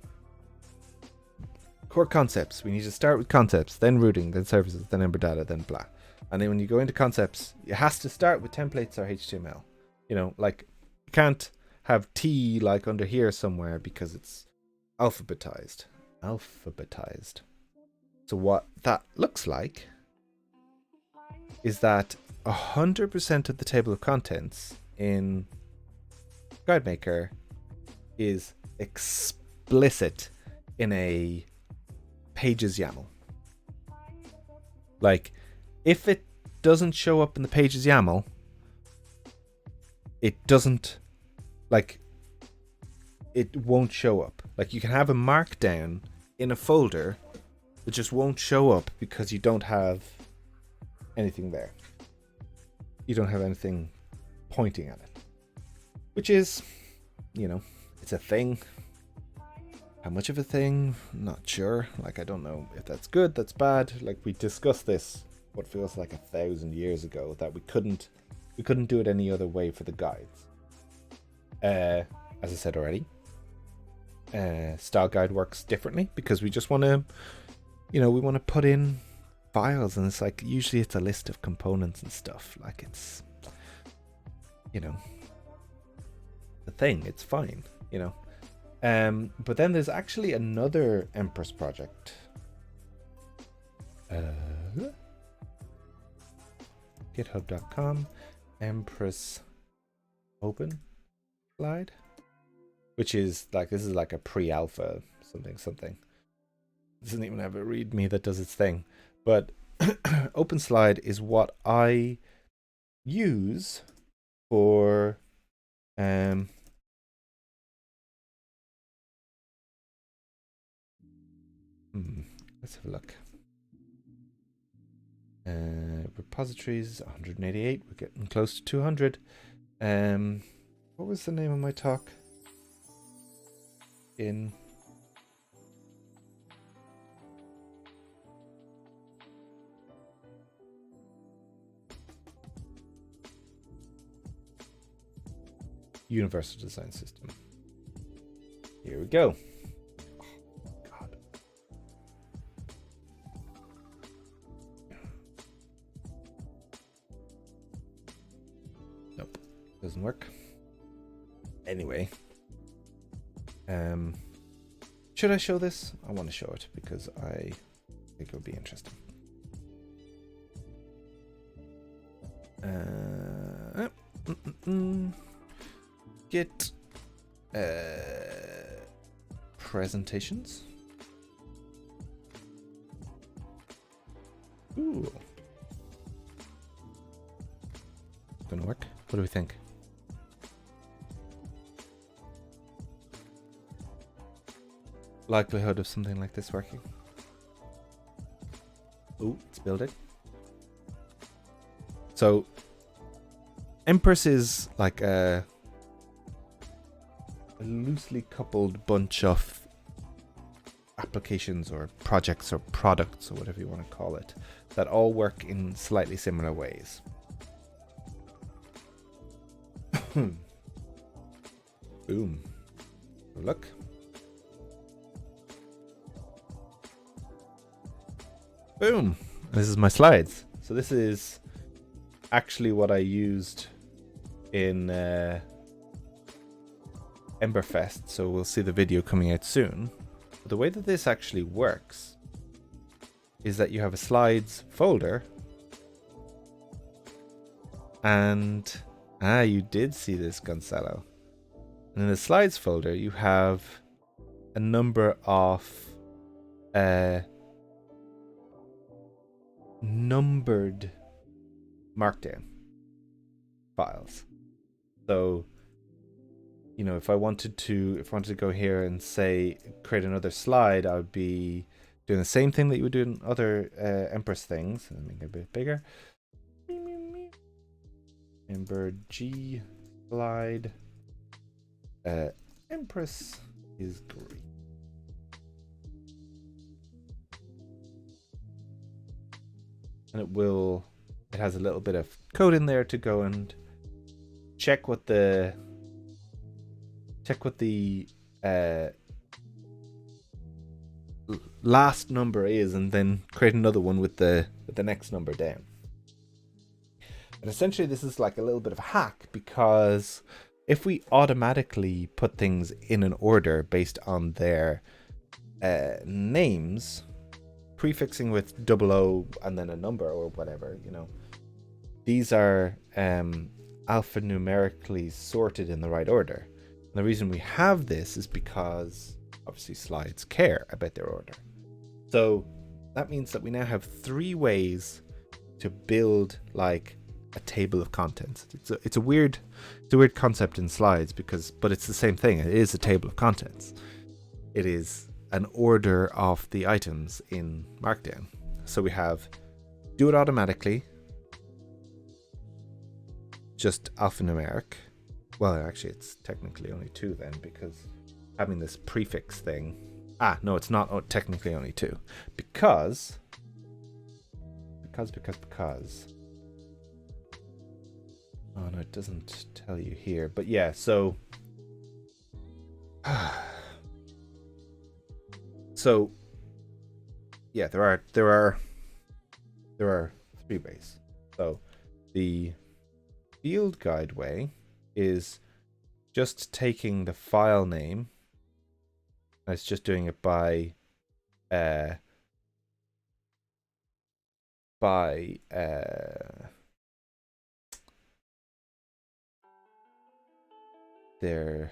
Core concepts, we need to start with concepts, then routing, then services, then Ember data, then blah. And then when you go into concepts, it has to start with templates or HTML. Like, you can't have T like under here somewhere because it's alphabetized. So what that looks like is that 100% of the table of contents in GuideMaker is explicit in a pages YAML. Like, if it doesn't show up in the pages YAML, it doesn't, like, it won't show up. Like, you can have a markdown in a folder that just won't show up because you don't have anything there. You don't have anything pointing at it, which is, you know, it's a thing. How much of a thing? Not sure. Like, I don't know if that's good, that's bad. Like, we discussed this what feels like 1,000 years ago, that we couldn't do it any other way for the guides. As I said already, style guide works differently because we just want to, you know, we want to put in files, and it's like, usually it's a list of components and stuff. Like, it's, you know, the thing, it's fine, you know. But then there's actually another Empress project. GitHub.com, Empress Open Slide, which is like, this is like a pre-alpha something. It doesn't even have a README that does its thing. But Open Slide is what I use for let's have a look. Repositories 188. We're getting close to 200. What was the name of my talk? In Universal Design System. Here we go. Oh, God. Nope, doesn't work. Anyway, should I show this? I want to show it because I think it would be interesting. Get presentations. Ooh, gonna work. What do we think? Likelihood of something like this working. Ooh, it's building. So Empress is like a loosely coupled bunch of applications or projects or products or whatever you want to call it that all work in slightly similar ways. Boom. Look. Boom. This is my slides. So this is actually what I used in Emberfest, so we'll see the video coming out soon. But the way that this actually works is that you have a slides folder, and you did see this, Gonzalo. And in the slides folder you have a number of numbered markdown files. So, you know, if I wanted to go here and say create another slide, I would be doing the same thing that you would do in other Empress things. Let me make it a bit bigger. EmberG slide. Empress is great. And it has a little bit of code in there to go and check what the last number is, and then create another one with the next number down. And essentially this is like a little bit of a hack, because if we automatically put things in an order based on their names, prefixing with 00 and then a number or whatever, you know, these are alphanumerically sorted in the right order. And the reason we have this is because obviously slides care about their order. So that means that we now have 3 ways to build like a table of contents. It's a weird concept in slides but it's the same thing. It is a table of contents. It is an order of the items in Markdown. So we have do it automatically, just alphanumeric. Well, actually, it's technically only 2 then, because having this prefix thing. No, it's not technically only 2, because. Oh no, it doesn't tell you here, but yeah. So, so yeah, there are 3 ways. So the field guide way is just taking the file name. It's just doing it by their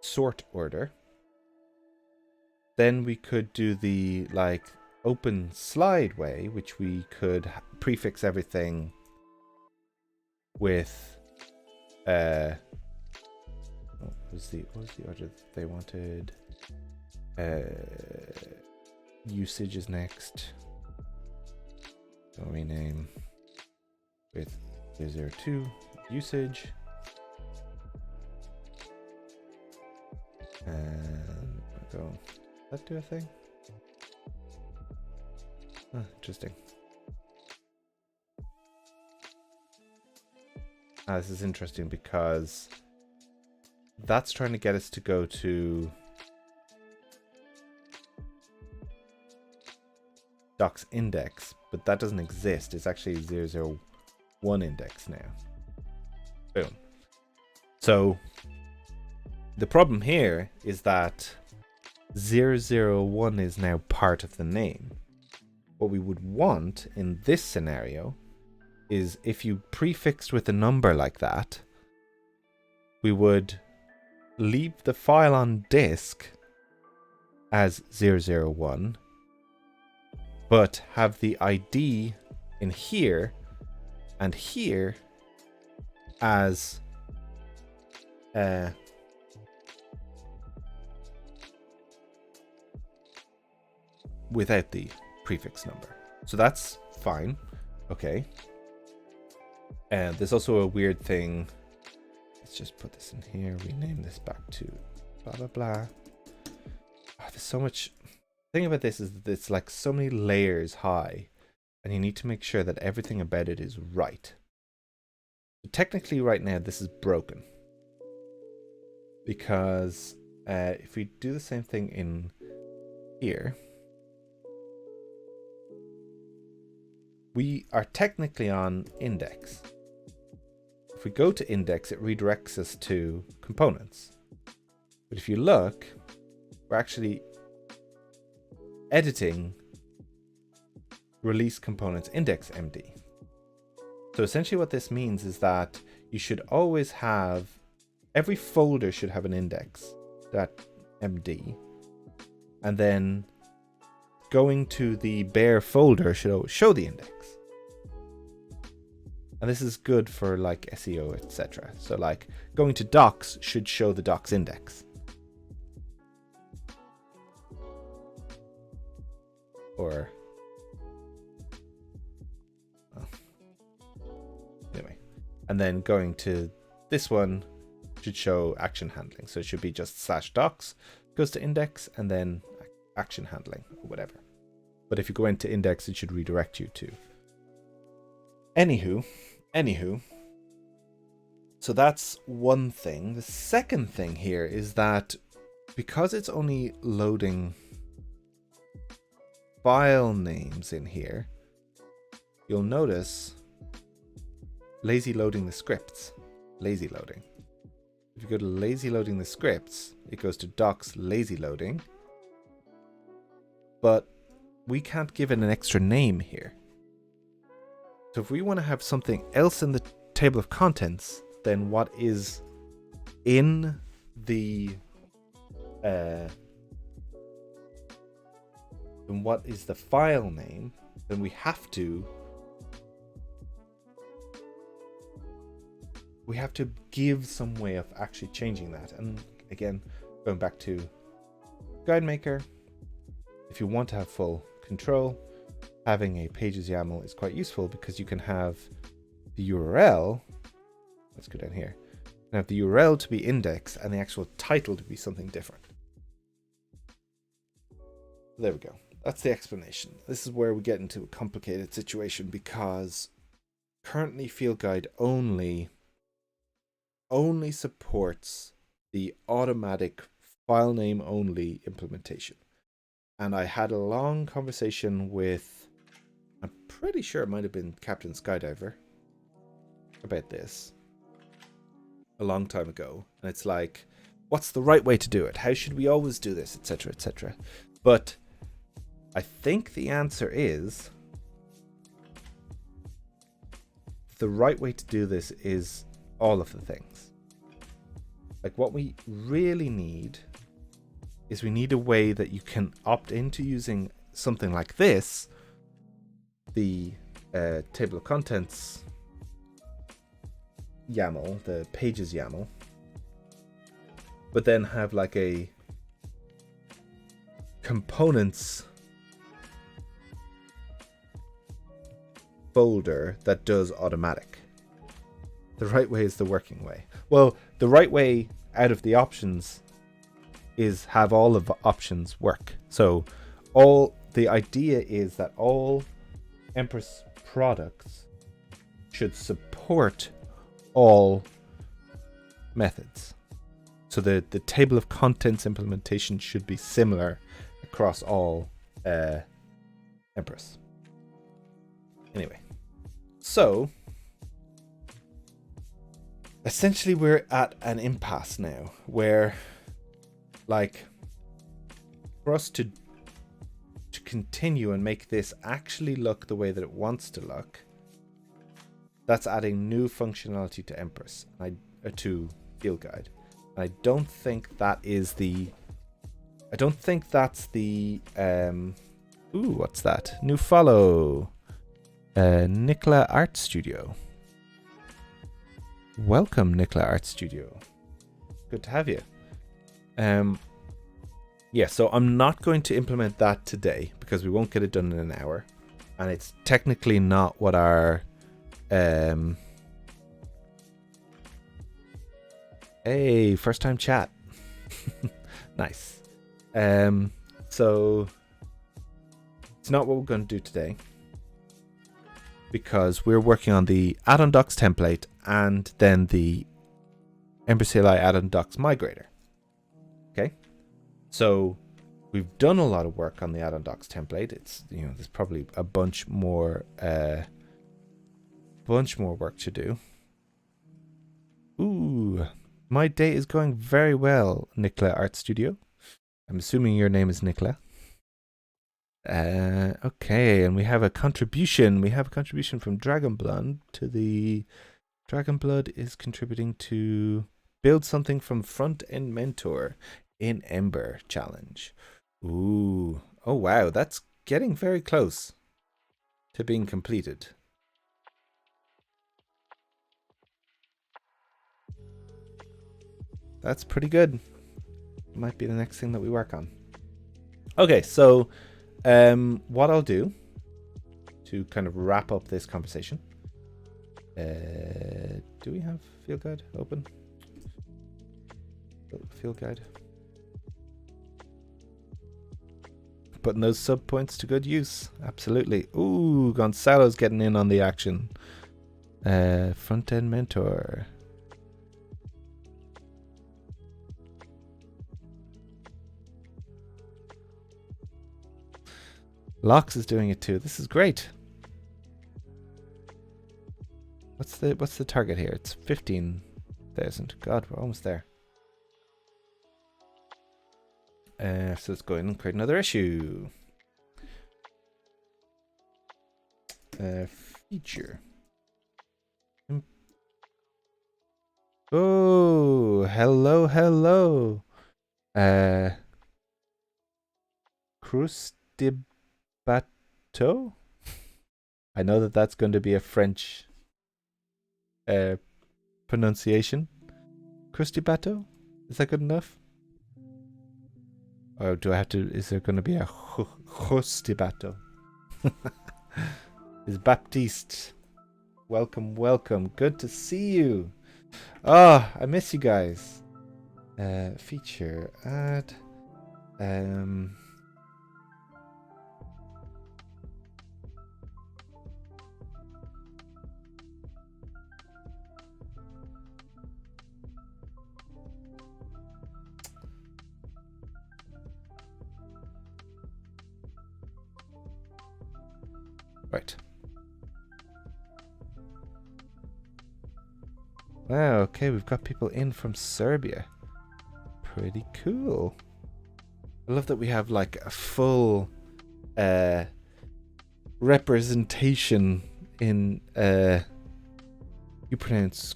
sort order. Then we could do the open slide way, which we could prefix everything with what was the order that they wanted? Usage is next. So rename with 002 usage. And go. Does that do a thing? Interesting. This is interesting because that's trying to get us to go to docs index, but that doesn't exist. It's actually 001 index now. Boom. So the problem here is that 001 is now part of the name. What we would want in this scenario is if you prefixed with a number like that, we would leave the file on disk as 001, but have the ID in here and here as without the prefix number. So that's fine. Okay. And there's also a weird thing. Let's just put this in here, rename this back to blah blah blah. There's so much. The thing about this is that it's like so many layers high, and you need to make sure that everything about it is right. But technically right now this is broken, because if we do the same thing in here, we are technically on index. If we go to index, it redirects us to components. But if you look, we're actually editing release components index MD. So essentially what this means is that you should always have, every folder should have an index, that MD, and then going to the bare folder should always show the index. And this is good for like SEO, etc. So like going to docs should show the docs index. Or anyway, and then going to this one should show action handling. So it should be just /docs, goes to index, and then action handling or whatever. But if you go into index, it should redirect you to. Anywho, so that's one thing. The second thing here is that because it's only loading file names in here, you'll notice lazy loading the scripts. Lazy loading. If you go to lazy loading the scripts, it goes to docs lazy loading. But we can't give it an extra name here. So if we want to have something else in the table of contents than what is in the then what is the file name, then we have to we have to give some way of actually changing that. And again, going back to Guide Maker, if you want to have full control, having a pages YAML is quite useful because you can have the URL. Let's go down here. You can have the URL to be index and the actual title to be something different. There we go. That's the explanation. This is where we get into a complicated situation because currently Field Guide only supports the automatic file name only implementation. And I had a long conversation with, I'm pretty sure it might have been Captain Skydiver about this a long time ago. And it's like, what's the right way to do it? How should we always do this, etc., etc. But I think the answer is the right way to do this is all of the things. Like what we really need is we need a way that you can opt into using something like this, the table of contents YAML, the pages YAML, but then have like a components folder that does automatic. The right way is the working way. Well, the right way out of the options is have all of the options work. So the idea is that all Empress products should support all methods. So the table of contents implementation should be similar across all Empress. Anyway, so essentially we're at an impasse now where, like, for us to continue and make this actually look the way that it wants to look, that's adding new functionality to Empress, to Field Guide. And I don't think that is the, I don't think that's the, ooh, what's that? New follow. Nicola Art Studio. Welcome, Nicola Art Studio. Good to have you. Yeah, so I'm not going to implement that today because we won't get it done in an hour. And it's technically not what our hey, first time chat. Nice. So it's not what we're going to do today, because we're working on the addon-docs template and then the EmberCLI addon-docs migrator. Okay, so we've done a lot of work on the addon-docs template. It's, you know, there's probably a bunch more work to do. Ooh, my day is going very well, Nicola Art Studio. I'm assuming your name is Nicola. Okay, and we have a contribution. We have a contribution from Dragonblood to the Dragonblood is contributing to build something from front end mentor in Ember challenge. Ooh, oh wow, that's getting very close to being completed. That's pretty good. Might be the next thing that we work on. Okay, so what I'll do to kind of wrap up this conversation, do we have Field Guide open? Field Guide. Putting those sub points to good use. Absolutely. Ooh, Gonzalo's getting in on the action. Front end mentor. Lox is doing it too. This is great. What's the target here? It's 15,000. God, we're almost there. So let's go in and create another issue. Feature. Oh, hello, hello. Crustibato? I know that that's going to be a French pronunciation. Crustibato? Is that good enough? Or do I have to? Is there going to be a Crustibato? Is Baptiste? Welcome, welcome. Good to see you. Oh, I miss you guys. Feature add. Right. Wow, okay, we've got people in from Serbia. Pretty cool. I love that we have like a full representation in you pronounce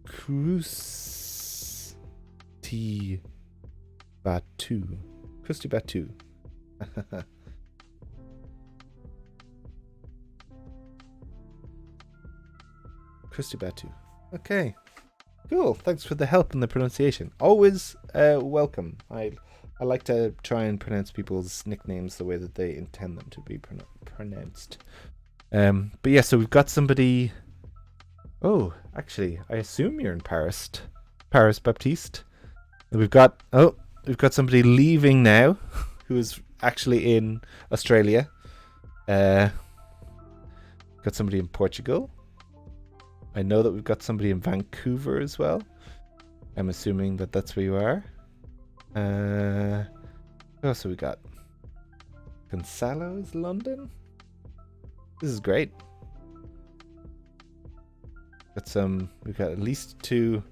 Krusty Batu. Krusty Batu. Krusty Batu. Okay. Cool. Thanks for the help in the pronunciation. Always welcome. I like to try and pronounce people's nicknames the way that they intend them to be pronounced. But yeah, so we've got somebody. Oh, actually, I assume you're in Paris. Paris, Baptiste. We've got somebody leaving now, who is actually in Australia. Got somebody in Portugal. I know that we've got somebody in Vancouver as well. I'm assuming that that's where you are. What else have we got? Gonzalo's London. This is great. We've got at least 2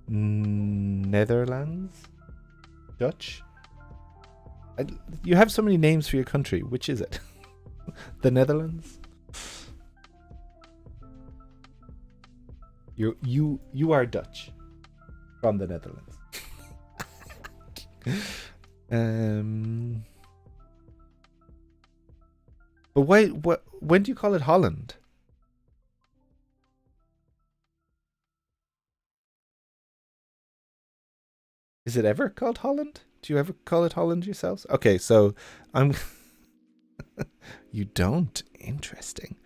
Netherlands, Dutch. You have so many names for your country. Which is it? The Netherlands. You are Dutch from the Netherlands. But why? When do you call it Holland? Is it ever called Holland? Do you ever call it Holland yourselves? Okay, so I'm. You don't. Interesting.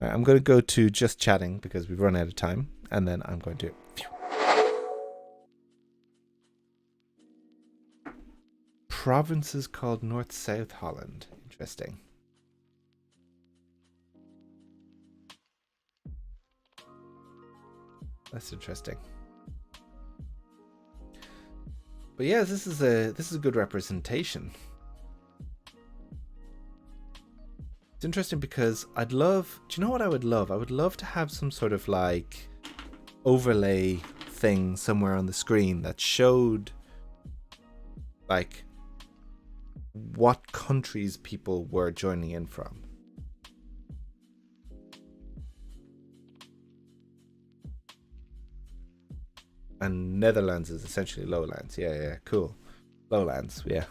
Right, I'm going to go to just chatting because we've run out of time, and then I'm going to. Provinces called North-South Holland. Interesting. That's interesting. But yeah, this is a good representation. It's interesting because I'd love. Do you know what I would love? I would love to have some sort of like overlay thing somewhere on the screen that showed like what countries people were joining in from. And Netherlands is essentially lowlands. Yeah, cool. Lowlands, yeah.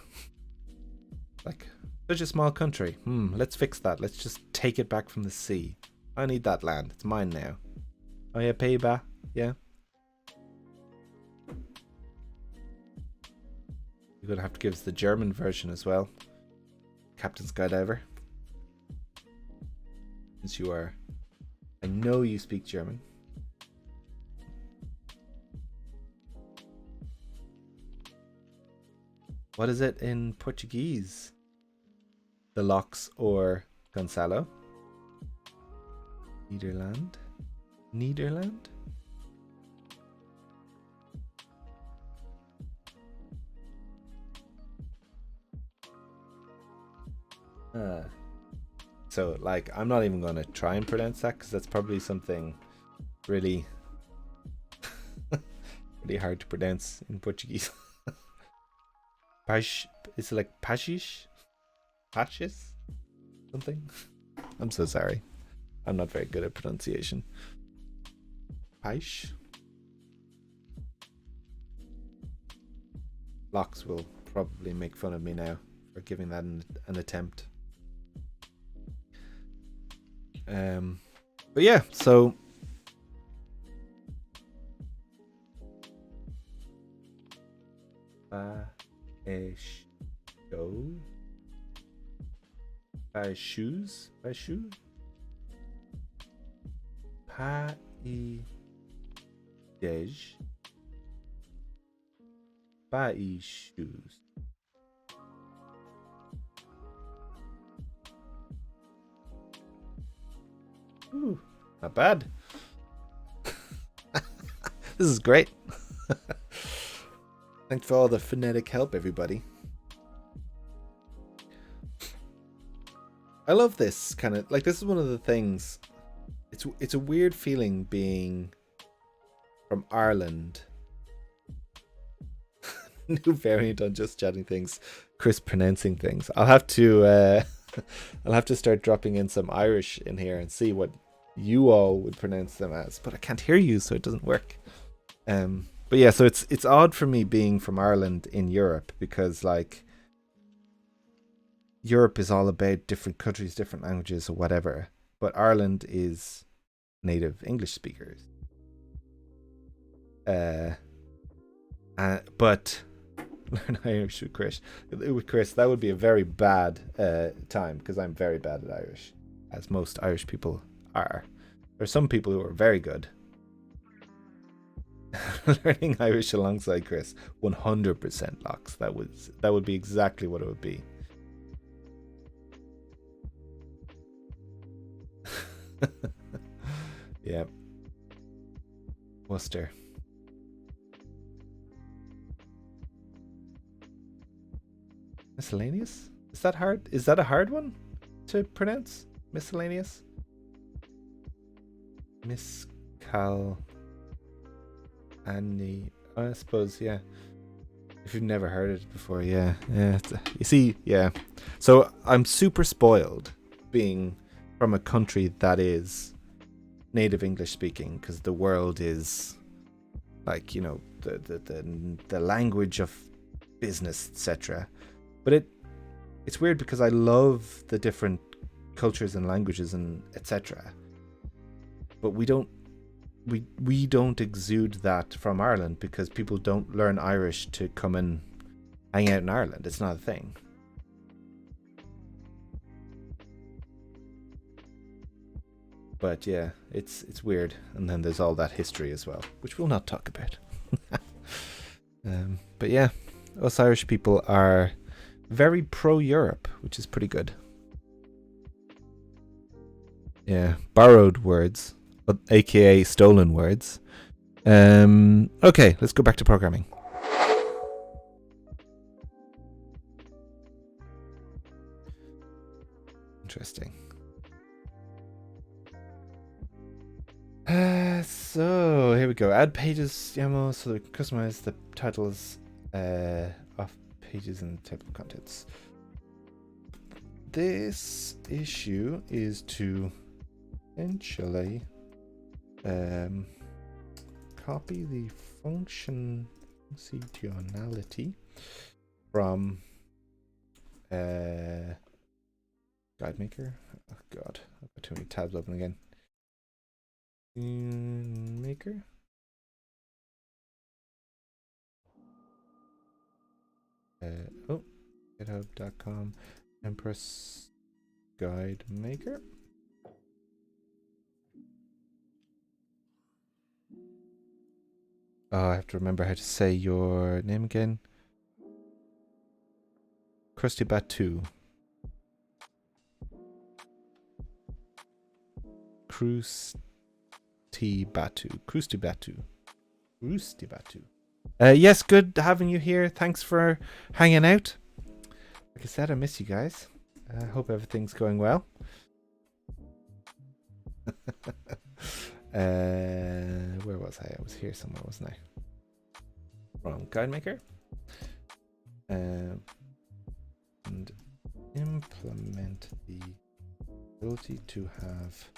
Like, such a small country. Let's fix that. Let's just take it back from the sea. I need that land. It's mine now. Oh yeah, payback. Yeah. You're gonna have to give us the German version as well. Captain Skydiver. Since you are... I know you speak German. What is it in Portuguese? The Locks or Gonzalo? Nederland? So, like, I'm not even going to try and pronounce that because that's probably something really, really hard to pronounce in Portuguese. Is it like Pashish? Patches? Something? I'm so sorry. I'm not very good at pronunciation. Paish? Locks will probably make fun of me now for giving that an attempt. But yeah, so Show. Shoes. Shoe. Dej. Shoes. Ooh, not bad. This is great. Thanks for all the phonetic help, everybody. I love this kind of, like, this is one of the things. It's a weird feeling being from Ireland. New variant on just chatting things, Chris pronouncing things. I'll have to start dropping in some Irish in here and see what you all would pronounce them as, but I can't hear you, so it doesn't work. But yeah, so it's odd for me being from Ireland in Europe, because like Europe is all about different countries, different languages or whatever, but Ireland is native English speakers. But learn Irish with Chris. That would be a very bad time, because I'm very bad at Irish, as most Irish people are. There are some people who are very good. Learning Irish alongside Chris, 100% locks. That would be exactly what it would be. Yeah. Worcester. Miscellaneous? Is that hard? Is that a hard one to pronounce? Miscellaneous? Annie, I suppose, yeah. If you've never heard it before, yeah. You see, yeah. So I'm super spoiled being from a country that is native English speaking, because the world is like, you know, the language of business, etc. But it's weird because I love the different cultures and languages and etc. But we don't exude that from Ireland, because people don't learn Irish to come and hang out in Ireland. It's not a thing. But yeah, it's weird. And then there's all that history as well, which we'll not talk about. But yeah, us Irish people are very pro-Europe, which is pretty good. Yeah, borrowed words, aka stolen words. Okay, let's go back to programming. Interesting. So here we go. Add pages YAML so we can customize the titles of pages in the table of contents. This issue is to essentially copy the functionality from GuideMaker. Oh god, I've got too many tabs open again. Maker. GitHub.com and press GuideMaker. Oh, I have to remember how to say your name again. Krusty Batu. Krusty Batu. Yes, good having you here. Thanks for hanging out. Like I said, I miss you guys. I hope everything's going well. Where was I? I was here somewhere, wasn't I? From GuideMaker. And implement the ability to have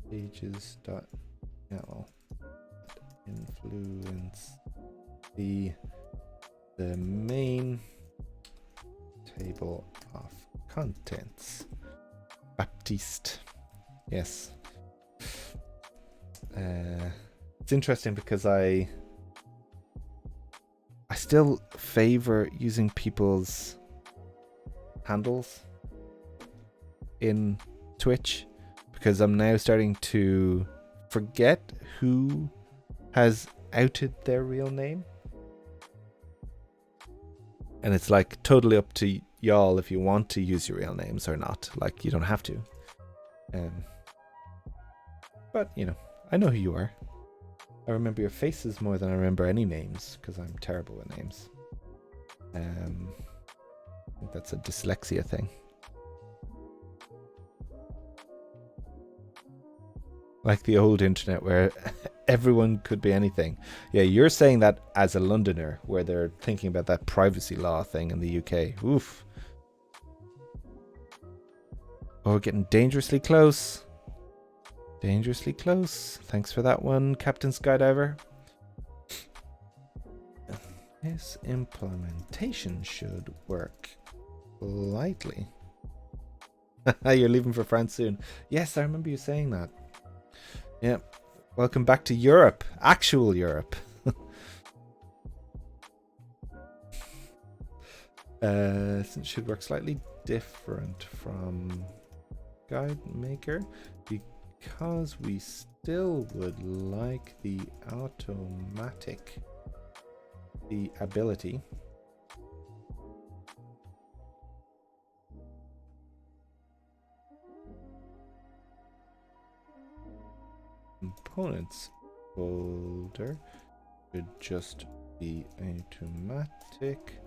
pages.yaml influence the main table of contents. Baptiste. Yes. It's interesting because I I still favor using people's handles in Twitch because I'm now starting to forget who has outed their real name. And it's like totally up to y'all if you want to use your real names or not. Like, you don't have to. But, you know, I know who you are. I remember your faces more than I remember any names because I'm terrible with names. I think that's a dyslexia thing. Like the old internet where everyone could be anything. Yeah, you're saying that as a Londoner where they're thinking about that privacy law thing in the UK. Oof. Oh, we're getting dangerously close. Dangerously close. Thanks for that one, Captain Skydiver. This implementation should work lightly. You're leaving for France soon. Yes, I remember you saying that. Yeah. Welcome back to Europe. Actual Europe. It should work slightly different from Guide Maker because we still would like the automatic, the ability. Components folder should just be automatic,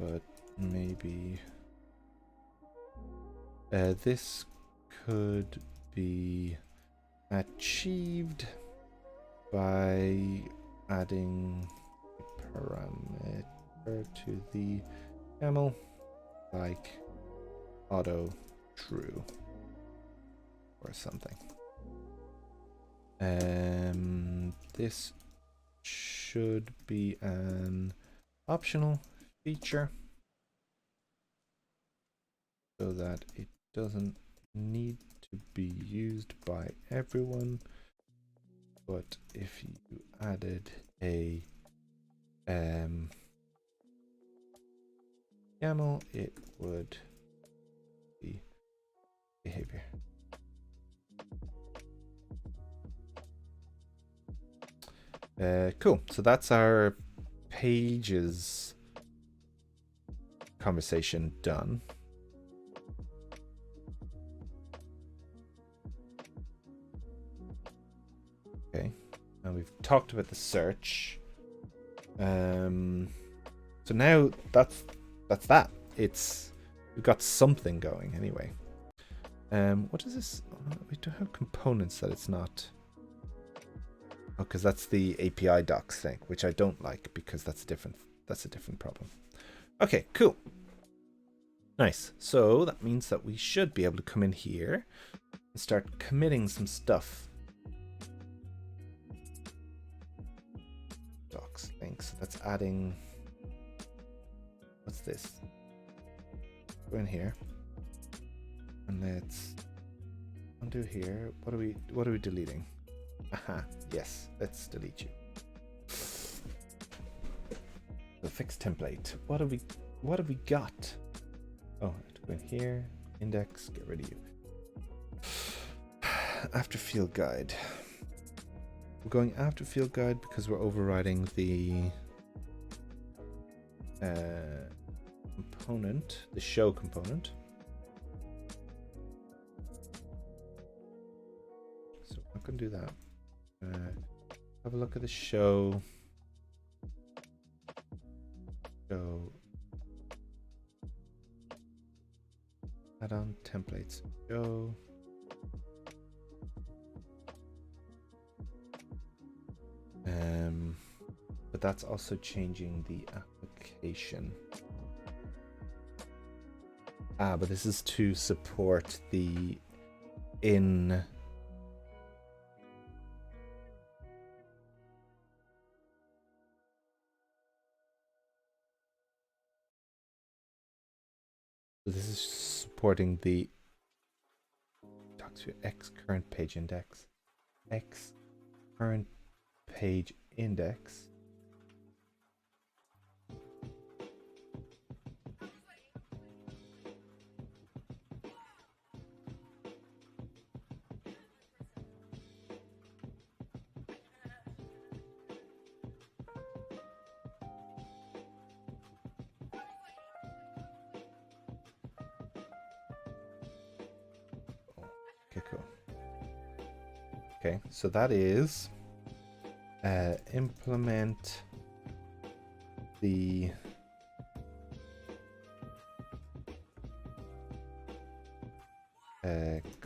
but maybe this could be achieved by adding a parameter to the YAML like auto true or something. This should be an optional feature so that it doesn't need to be used by everyone, but if you added a YAML, it would be behavior. Cool. So that's our pages conversation done. Okay. And we've talked about the search. So now that's that. We've got something going anyway. What is this? We don't have components that it's not. Oh, because that's the API docs thing, which I don't like because that's a different problem. Okay, cool. Nice. So that means that we should be able to come in here and start committing some stuff. Docs thing. So that's adding. What's this? Go in here. And let's undo here. What are we deleting? Aha, yes, let's delete you. The fixed template. What have we got? Oh, I have to go in here, index, get rid of you. After field guide. We're going after field guide because we're overriding the component, the show component. So I'm not gonna do that. Have a look at the show. Add-on templates. Show. But that's also changing the application. But this is to support the in. So this is supporting the docs to X current page index. X current page index Okay, so that is implement the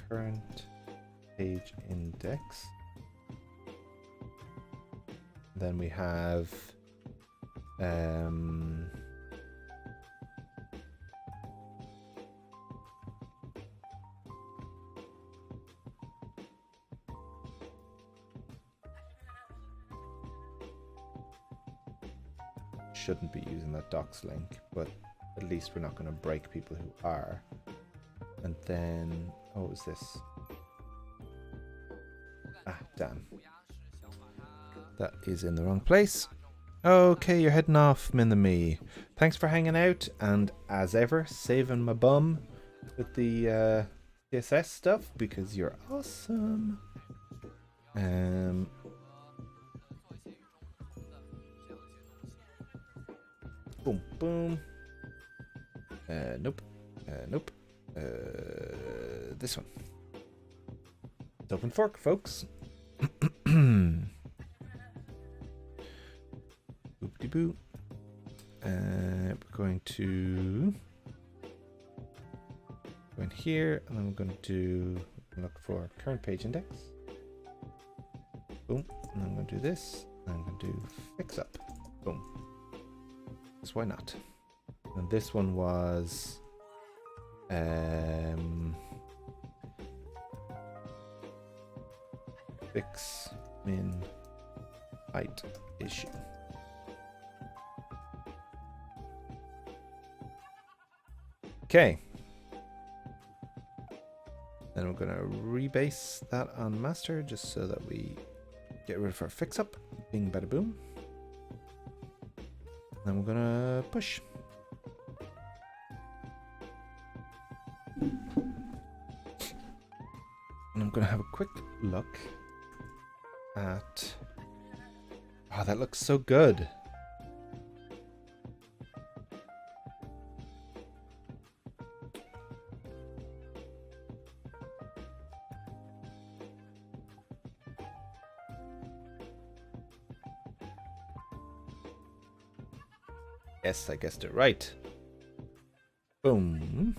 current page index. Then we have shouldn't be using that docs link, but at least we're not going to break people who are. And then, oh, what was this? Ah, damn. That is in the wrong place. Okay, you're heading off, Min the Me. Thanks for hanging out, and as ever, saving my bum with the CSS stuff because you're awesome. Boom, boom. Nope. Nope. This one. It's open fork, folks. Boop-de-boo. We're going to go in here, and then we're going to look for current page index. Boom. And I'm going to do this. And I'm going to do fix up. Boom. Because why not? And this one was fix min height issue. Okay. Then we're going to rebase that on master just so that we get rid of our fix up. Bing bada boom. Then we're going to push. And I'm going to have a quick look at... Oh, that looks so good. Yes, I guessed it right. Boom.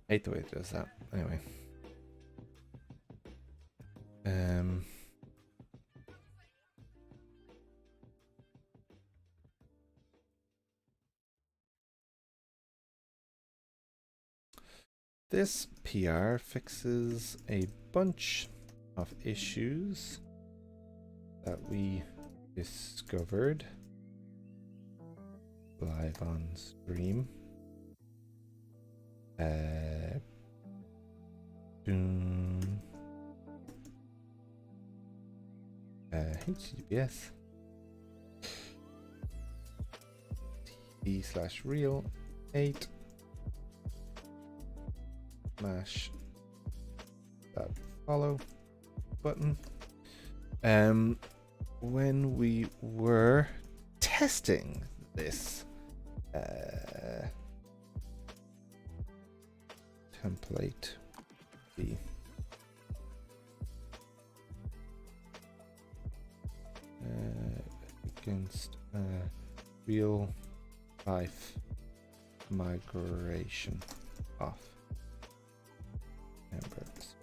Hate the way it does that. Anyway. This PR fixes a bunch of issues that we discovered live on stream. HTTPS t/real 8 mash that follow button. When we were testing this template, the against real life migration of EmberJS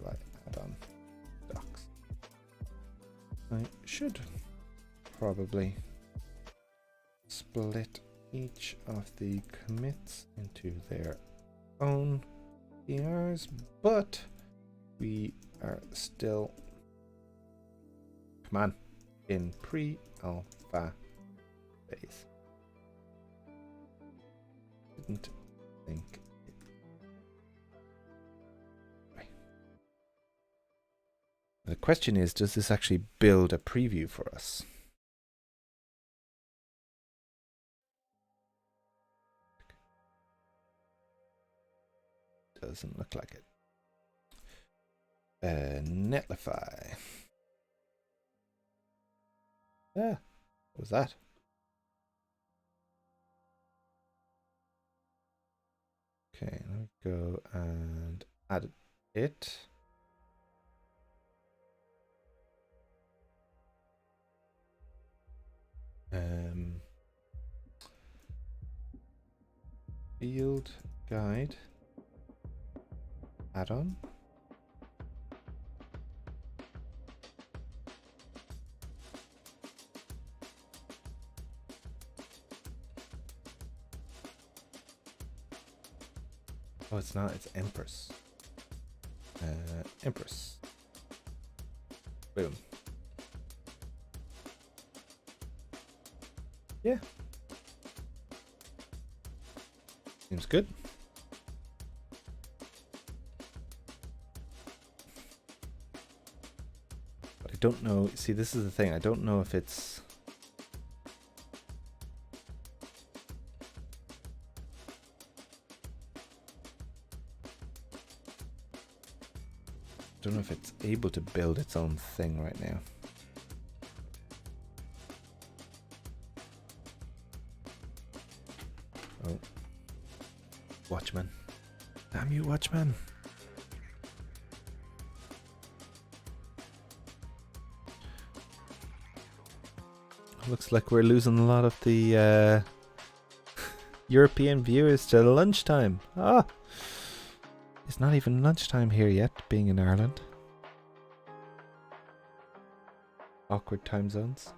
addon-docs. I should probably split each of the commits into their own PRs, but we are still, come on, in pre-alpha phase. Didn't think it. Right. The question is, does this actually build a preview for us? Doesn't look like it. Netlify. What was that? go and add it. Field guide add-on. Oh, it's not, it's Empress. Empress. Boom. Yeah. Seems good. But I don't know. See, this is the thing. I don't know if it's... I don't know if it's able to build its own thing right now. Oh. Watchman. Damn you, Watchman. Looks like we're losing a lot of the European viewers to lunchtime. Ah! It's not even lunchtime here yet, being in Ireland. Awkward time zones.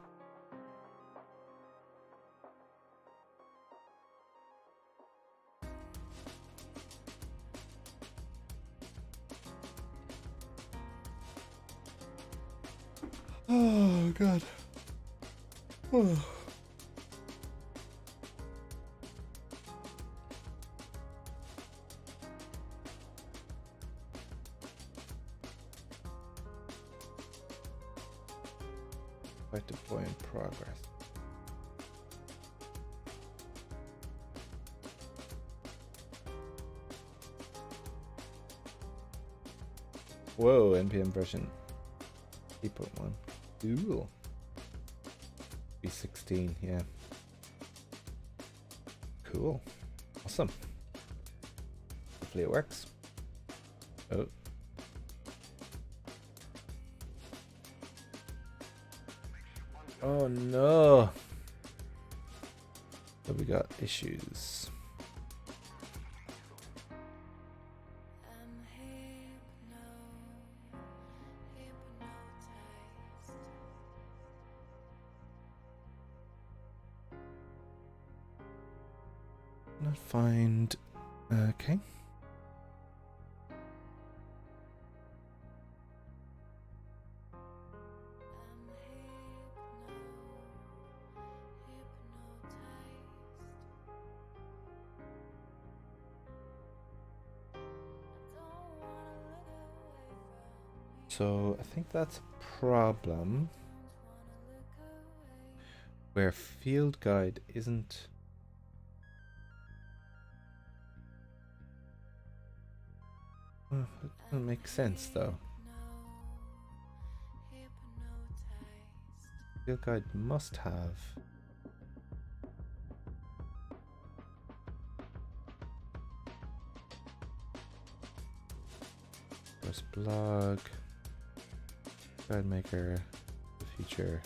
Oh, God. Oh. Quite deploy in progress. Whoa, NPM version 8.1. Cool. V16, yeah. Cool. Awesome. Hopefully it works. Oh. Oh no. So we got issues. Not find. Okay. So I think that's a problem where field guide isn't. Oh, it doesn't make sense though. Field guide must have. First blog. Guide maker, the feature,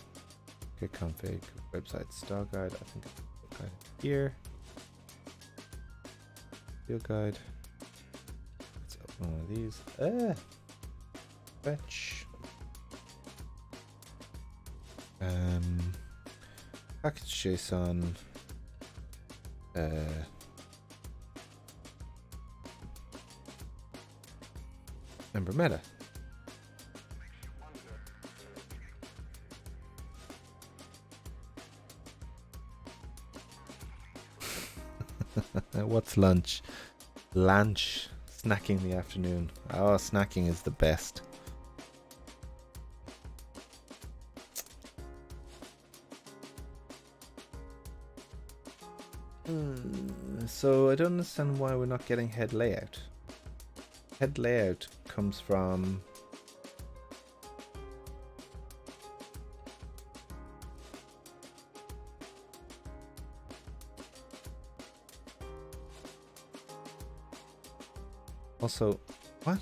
git config, website style guide. I think it's guide here. Field guide. Let's open one of these. Fetch. Package JSON. Ember meta. What's lunch? Lunch. Snacking in the afternoon. Oh, snacking is the best. So I don't understand why we're not getting head layout. Head layout comes from... Also, what?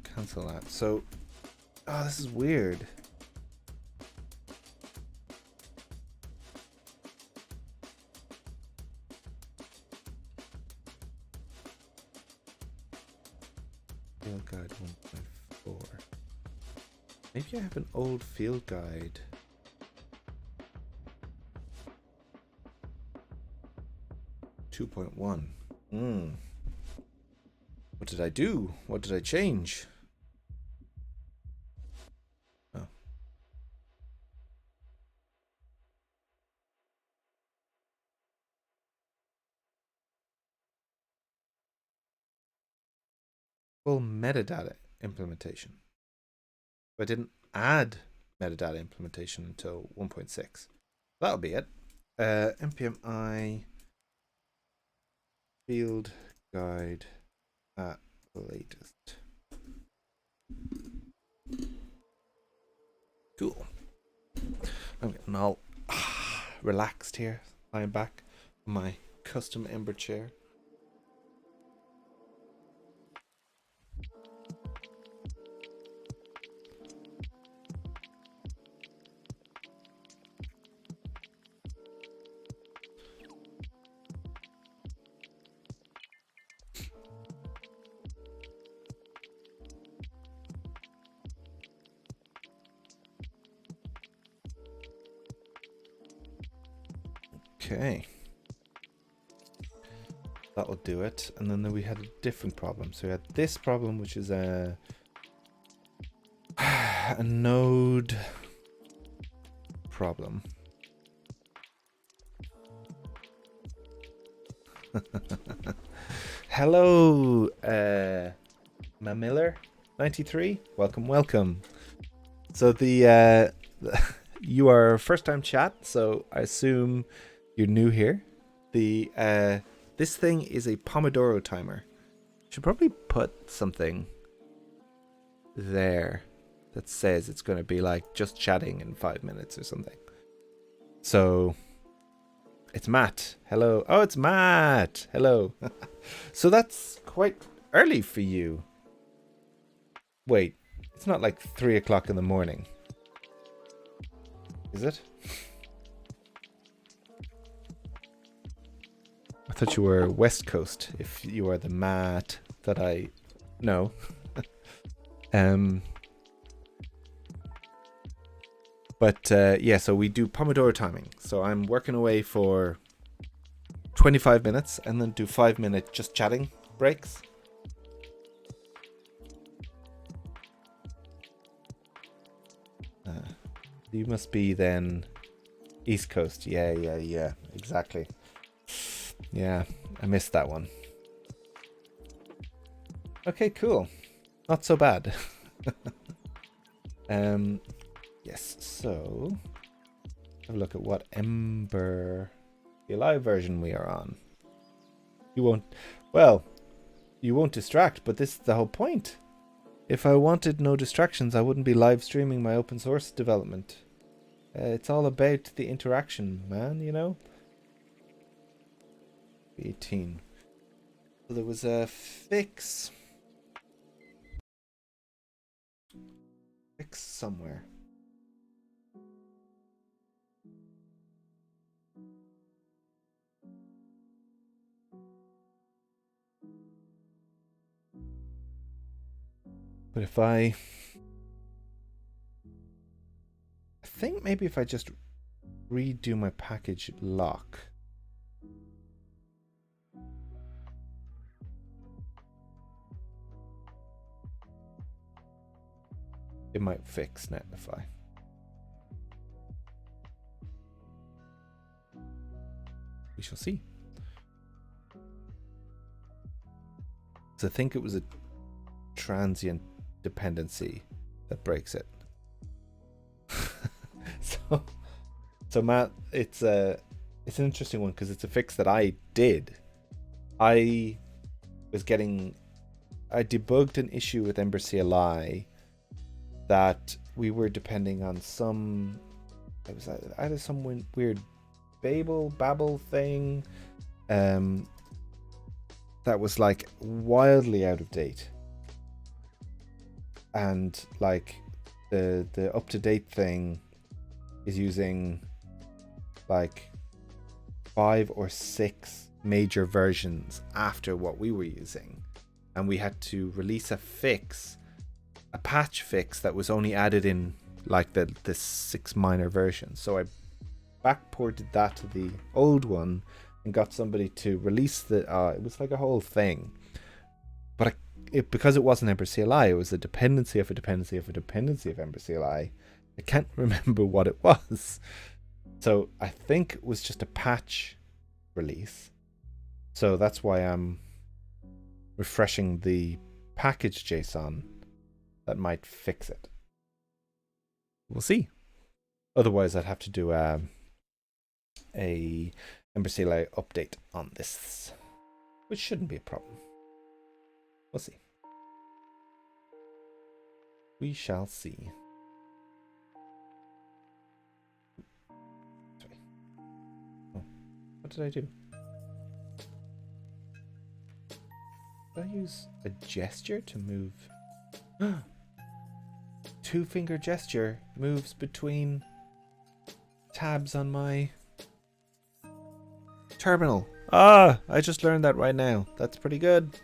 Cancel that. So, oh, this is weird. Field guide 1.4. Maybe I have an old field guide. (2.1). What did I do? What did I change? Oh. Full metadata implementation. I didn't add metadata implementation until 1.6. That'll be it. npm I field guide at the latest. Cool. I'm getting all relaxed here, lying back on my custom Ember chair. Okay, that'll do it. And then we had a different problem. So we had this problem, which is a node problem. Hello, Mamiller 93. Welcome. So you are first time chat, so I assume you're new here. This thing is a Pomodoro timer. Should probably put something there that says it's going to be like just chatting in 5 minutes or something. So it's Matt. Hello. Oh, it's Matt. Hello. So that's quite early for you. Wait, it's not like 3 o'clock in the morning, is it? I thought you were West Coast, if you are the Matt that I know. But yeah, so we do Pomodoro timing. So I'm working away for 25 minutes and then do 5-minute just chatting breaks. You must be then East Coast. Yeah, exactly. Yeah, I missed that one. Okay, cool. Not so bad. Yes, so have a look at what Ember CLI version we are on. You won't distract, but this is the whole point. If I wanted no distractions, I wouldn't be live streaming my open source development. It's all about the interaction, man, you know? 18. So there was a fix somewhere. But if I think maybe if I just redo my package lock. It might fix Netlify. We shall see. So I think it was a transient dependency that breaks it. So Matt, it's an interesting one because it's a fix that I did. I debugged an issue with Ember CLI that we were depending on some, it was either some weird Babel thing that was like wildly out of date, and like the up-to-date thing is using like 5 or 6 major versions after what we were using, and we had to release a patch fix that was only added in like the 6 minor versions. So I backported that to the old one and got somebody to release it was like a whole thing, but because it wasn't Ember CLI, it was a dependency of a dependency of a dependency of Ember CLI. I can't remember what it was, so I think it was just a patch release. So that's why I'm refreshing the package JSON that might fix it. We'll see. Otherwise, I'd have to do a Ember CLI update on this, which shouldn't be a problem. We'll see. We shall see. Sorry. Oh, what did I do? Did I use a gesture to move? 2-finger gesture moves between tabs on my terminal. I just learned that right now. That's pretty good.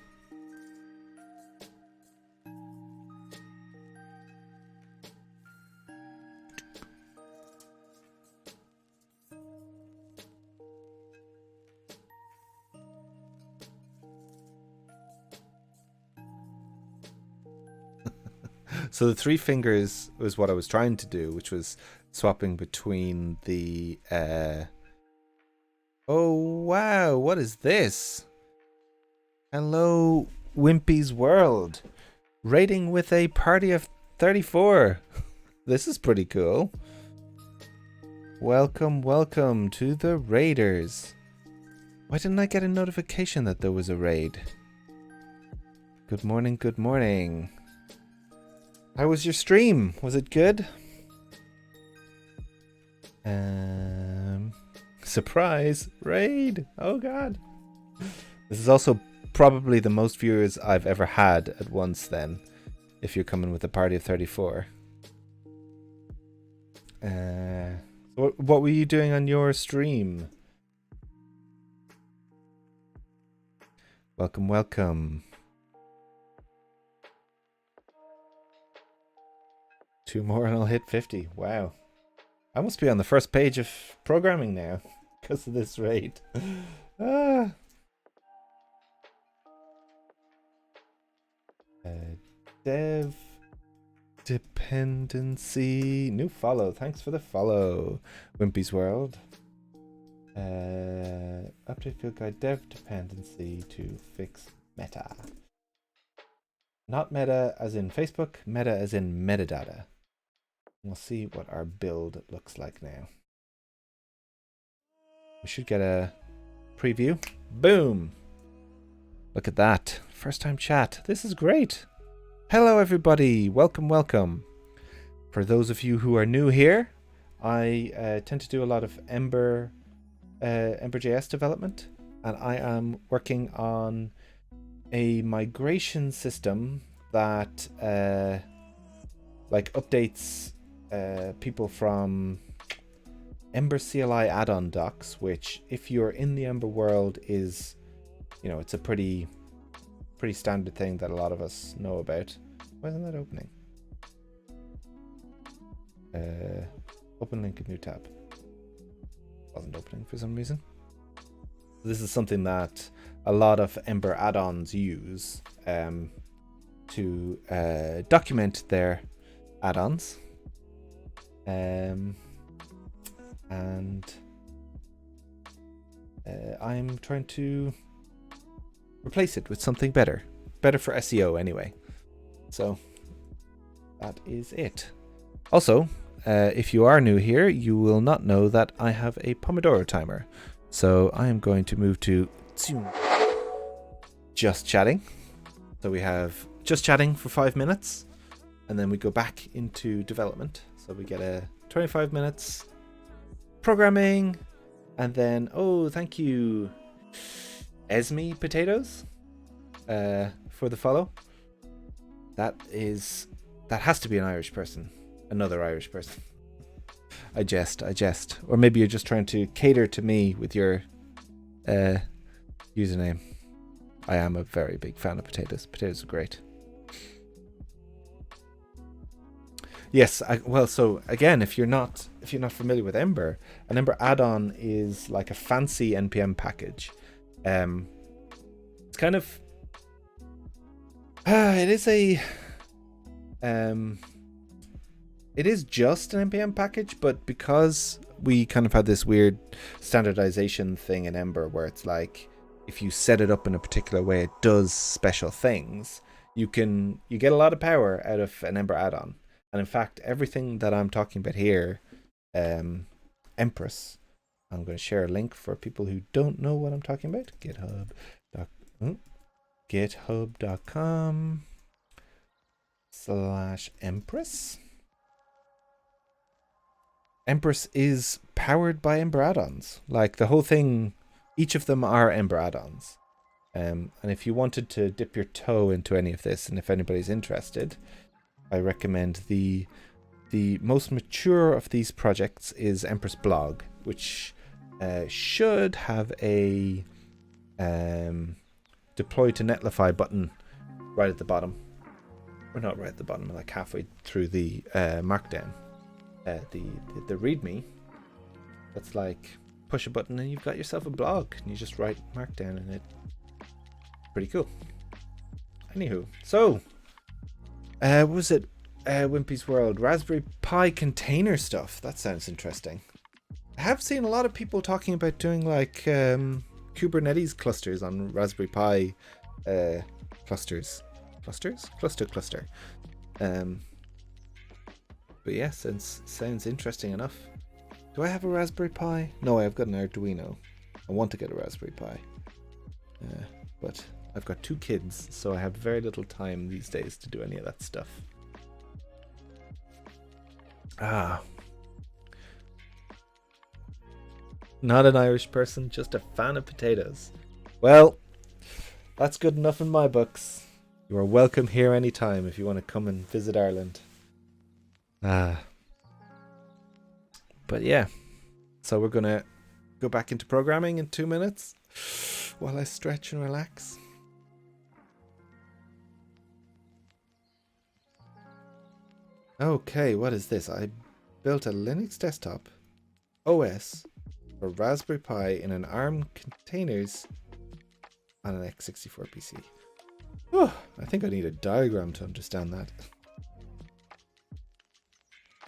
So the 3 fingers was what I was trying to do, which was swapping between the oh wow, what is this? Hello, Wimpy's World. Raiding with a party of 34. This is pretty cool. Welcome, welcome to the raiders. Why didn't I get a notification that there was a raid? Good morning, good morning. How was your stream? Was it good? Surprise raid. Oh god. This is also probably the most viewers I've ever had at once then, if you're coming with a party of 34. What were you doing on your stream? Welcome, welcome. 2 more and I'll hit 50. Wow. I must be on the first page of programming now because of this raid. Dev dependency. New follow. Thanks for the follow. Wimpy's World. Update field guide dev dependency to fix meta. Not meta as in Facebook, meta as in metadata. We'll see what our build looks like now. We should get a preview. Boom! Look at that. First time chat. This is great. Hello everybody. Welcome, welcome. For those of you who are new here, I tend to do a lot of EmberJS development, and I am working on a migration system that like updates people from Ember CLI addon-docs, which if you're in the Ember world is, you know, it's a pretty standard thing that a lot of us know about. Why isn't that opening? Open link in new tab. Wasn't opening for some reason. This is something that a lot of Ember add-ons use to document their add-ons. And I'm trying to replace it with something better for SEO anyway. So that is it. Also, if you are new here, you will not know that I have a Pomodoro timer. So I am going to move to just chatting. So we have just chatting for 5 minutes. and then we go back into development. So we get a 25 minutes programming, and then, oh, thank you, Esme Potatoes, for the follow. That has to be an Irish person, another Irish person. I jest. Or maybe you're just trying to cater to me with your username. I am a very big fan of potatoes. Potatoes are great. Yes, well, so again, if you're not familiar with Ember, an Ember add-on is like a fancy NPM package. It's kind of it is just an NPM package, but because we kind of had this weird standardization thing in Ember where it's like if you set it up in a particular way, it does special things. You get a lot of power out of an Ember add-on. And in fact, everything that I'm talking about here, Empress, I'm going to share a link for people who don't know what I'm talking about. github.com/Empress. Empress is powered by Ember add-ons. Like the whole thing, each of them are Ember add-ons. And if you wanted to dip your toe into any of this, and if anybody's interested, I recommend the most mature of these projects is Empress Blog, which should have a deploy to Netlify button right at the bottom. Or not right at the bottom, like halfway through the markdown. The README. That's like push a button and you've got yourself a blog, and you just write markdown in it. Pretty cool. Anywho, so what was it? Wimpy's World, Raspberry Pi container stuff. That sounds interesting. I have seen a lot of people talking about doing like Kubernetes clusters on Raspberry Pi cluster. But yeah, sounds interesting enough. Do I have a Raspberry Pi? No, I've got an Arduino. I want to get a Raspberry Pi, but I've got 2 kids, so I have very little time these days to do any of that stuff. Not an Irish person, just a fan of potatoes. Well, that's good enough in my books. You are welcome here anytime if you want to come and visit Ireland. But yeah, so we're gonna go back into programming in 2 minutes while I stretch and relax. Okay, what is this? I built a Linux desktop OS for Raspberry Pi in an ARM containers on an x64 PC. Oh, I think I need a diagram to understand that.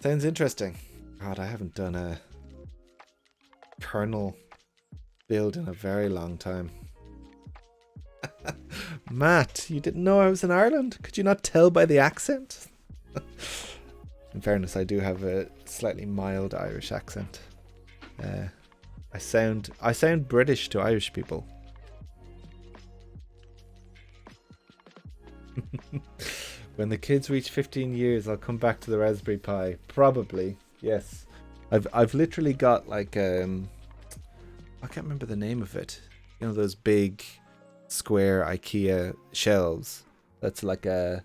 Sounds interesting. God, I haven't done a kernel build in a very long time. Matt, you didn't know I was in Ireland? Could you not tell by the accent? In fairness, I do have a slightly mild Irish accent. I sound British to Irish people. When the kids reach 15 years, I'll come back to the Raspberry Pi. Probably, yes. I've literally got like I can't remember the name of it. You know those big square IKEA shelves. That's like a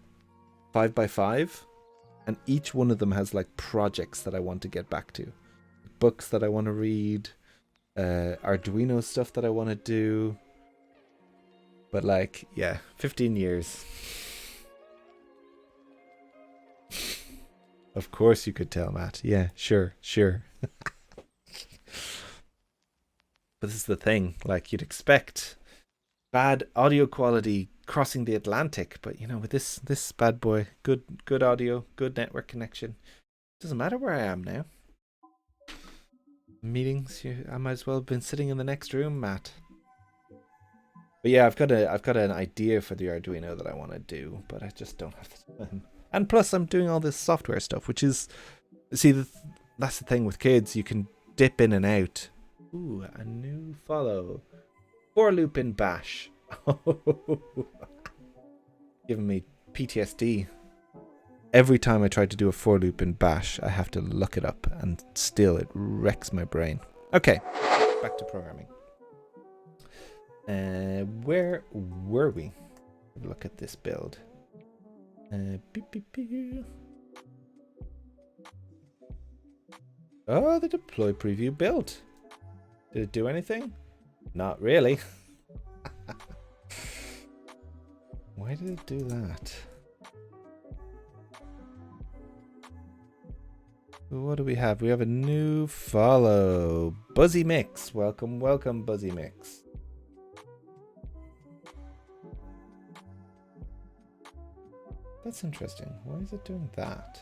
5x5, and each one of them has like projects that I want to get back to, books that I want to read, Arduino stuff that I want to do. But like, yeah, 15 years. Of course you could tell, Matt. Yeah, sure. But this is the thing, like you'd expect bad audio quality crossing the Atlantic, but you know, with this bad boy, good audio, good network connection. Doesn't matter where I am now. Meetings, I might as well have been sitting in the next room, Matt. But yeah, I've got an idea for the Arduino that I want to do, but I just don't have the time. And plus, I'm doing all this software stuff, which is, see, that's the thing with kids. You can dip in and out. Ooh, a new follow. For loop in bash. Giving me PTSD. every time I try to do a for loop in Bash, I have to look it up, and still it wrecks my brain. Okay, back to programming. Where were we? Look at this build. Beep, beep, beep. Oh, the deploy preview built. Did it do anything? Not really. Why did it do that? What do we have? We have a new follow. Buzzy Mix. Welcome, welcome, Buzzy Mix. That's interesting. Why is it doing that?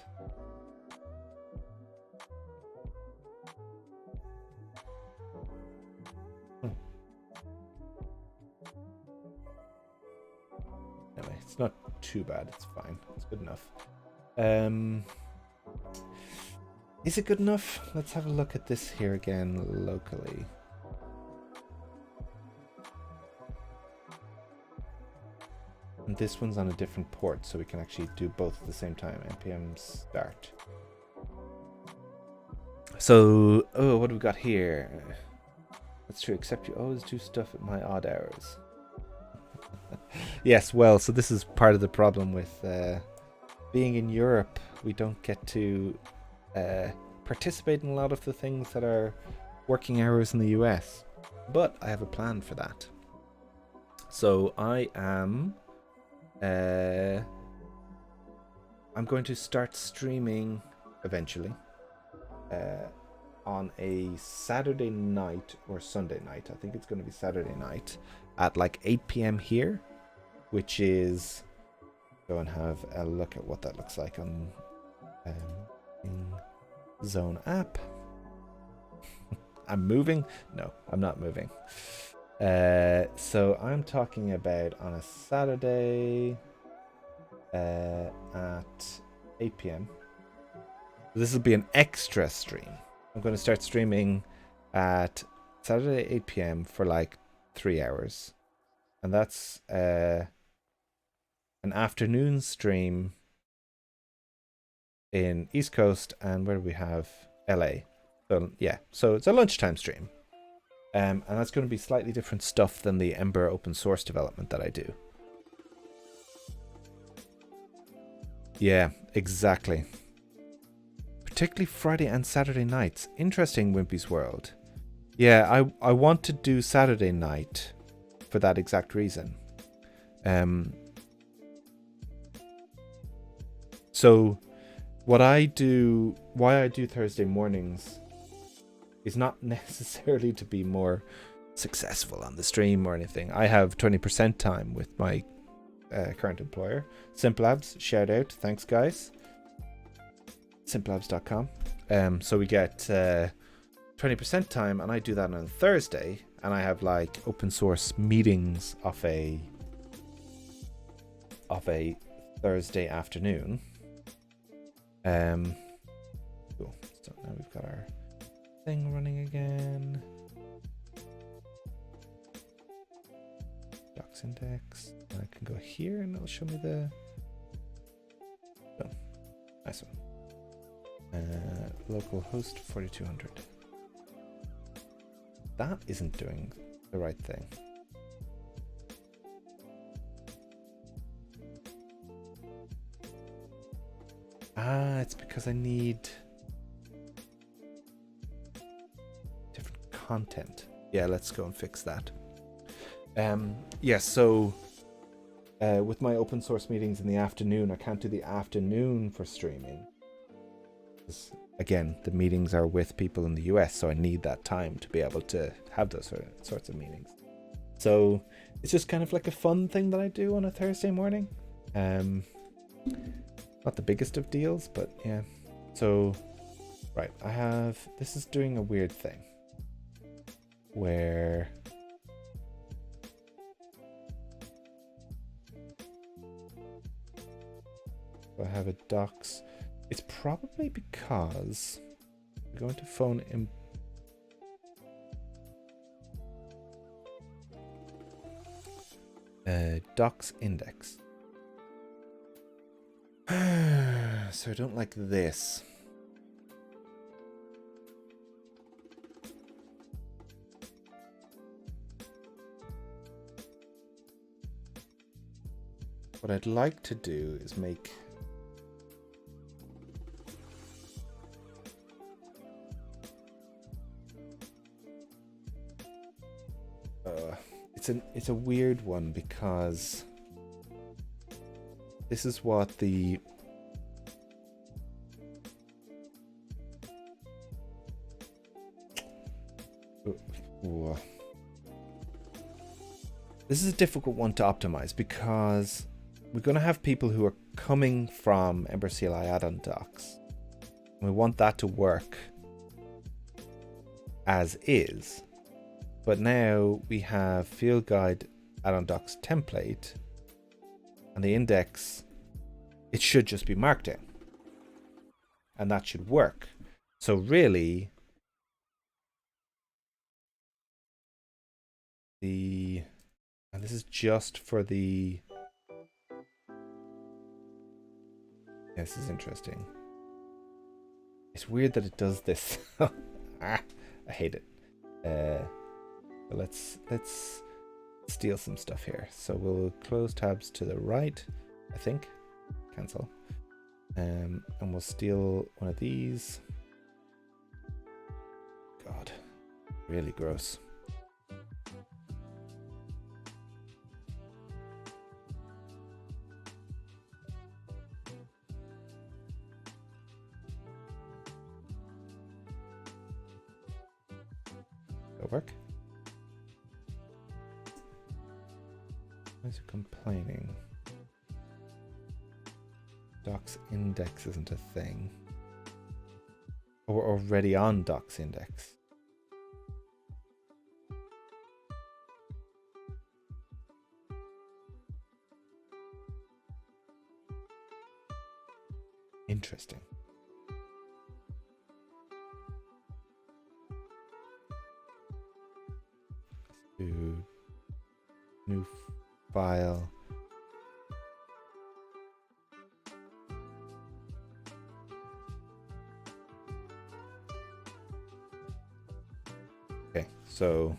Anyway, it's not too bad. It's fine. It's good enough. Is it good enough? Let's have a look at this here again locally. And this one's on a different port, so we can actually do both at the same time. npm start. So, oh, what do we got here? That's true, except you always do stuff at my odd hours. Yes, well, so this is part of the problem with being in Europe. We don't get to participate in a lot of the things that are working hours in the US. But I have a plan for that. So I am... I'm going to start streaming eventually on a Saturday night or Sunday night. I think it's going to be Saturday night at like 8 p.m. here, which is... Go and have a look at what that looks like on in Zone app. I'm moving? No, I'm not moving. So I'm talking about on a Saturday at 8 p.m. This will be an extra stream. I'm going to start streaming at Saturday 8 p.m. for like 3 hours. And that's an afternoon stream in East Coast, and where do we have LA? So yeah, so it's a lunchtime stream. And that's going to be slightly different stuff than the Ember open source development that I do. Yeah, exactly. Particularly Friday and Saturday nights. Interesting, Wimpy's World. Yeah, I want to do Saturday night for that exact reason. So what I do, why I do Thursday mornings is not necessarily to be more successful on the stream or anything. I have 20% time with my current employer, Simplabs. Shout out, thanks guys. Simplabs.com. So we get 20% time, and I do that on a Thursday, and I have like open source meetings of a Thursday afternoon. Cool. So now we've got our thing running again. Docs index. And I can go here and it'll show me the... Oh, nice one. Local host 4200. That isn't doing the right thing. Ah, it's because I need different content. Yeah, let's go and fix that. Yeah, so with my open source meetings in the afternoon, I can't do the afternoon for streaming. Again, the meetings are with people in the US, so I need that time to be able to have those sorts of meetings. So it's just kind of like a fun thing that I do on a Thursday morning. Not the biggest of deals, but yeah. So, right, this is doing a weird thing where I have a docs. It's probably because we're going to phone in. Docs index. So I don't like this. What I'd like to do is make it's a weird one because this is what the this is a difficult one to optimize because we're going to have people who are coming from EmberCLI addon-docs. We want that to work as is. But now we have field guide addon-docs template, and the index, it should just be markdown. And that should work. So really, and this is just for the, this is interesting. It's weird that it does this. I hate it. Let's steal some stuff here. So we'll close tabs to the right, I think. Cancel. And we'll steal one of these. God, really gross. That'll work. Why is it complaining? Docs index isn't a thing. Oh, we're already on docs index. Interesting. Let's do new file. Okay, so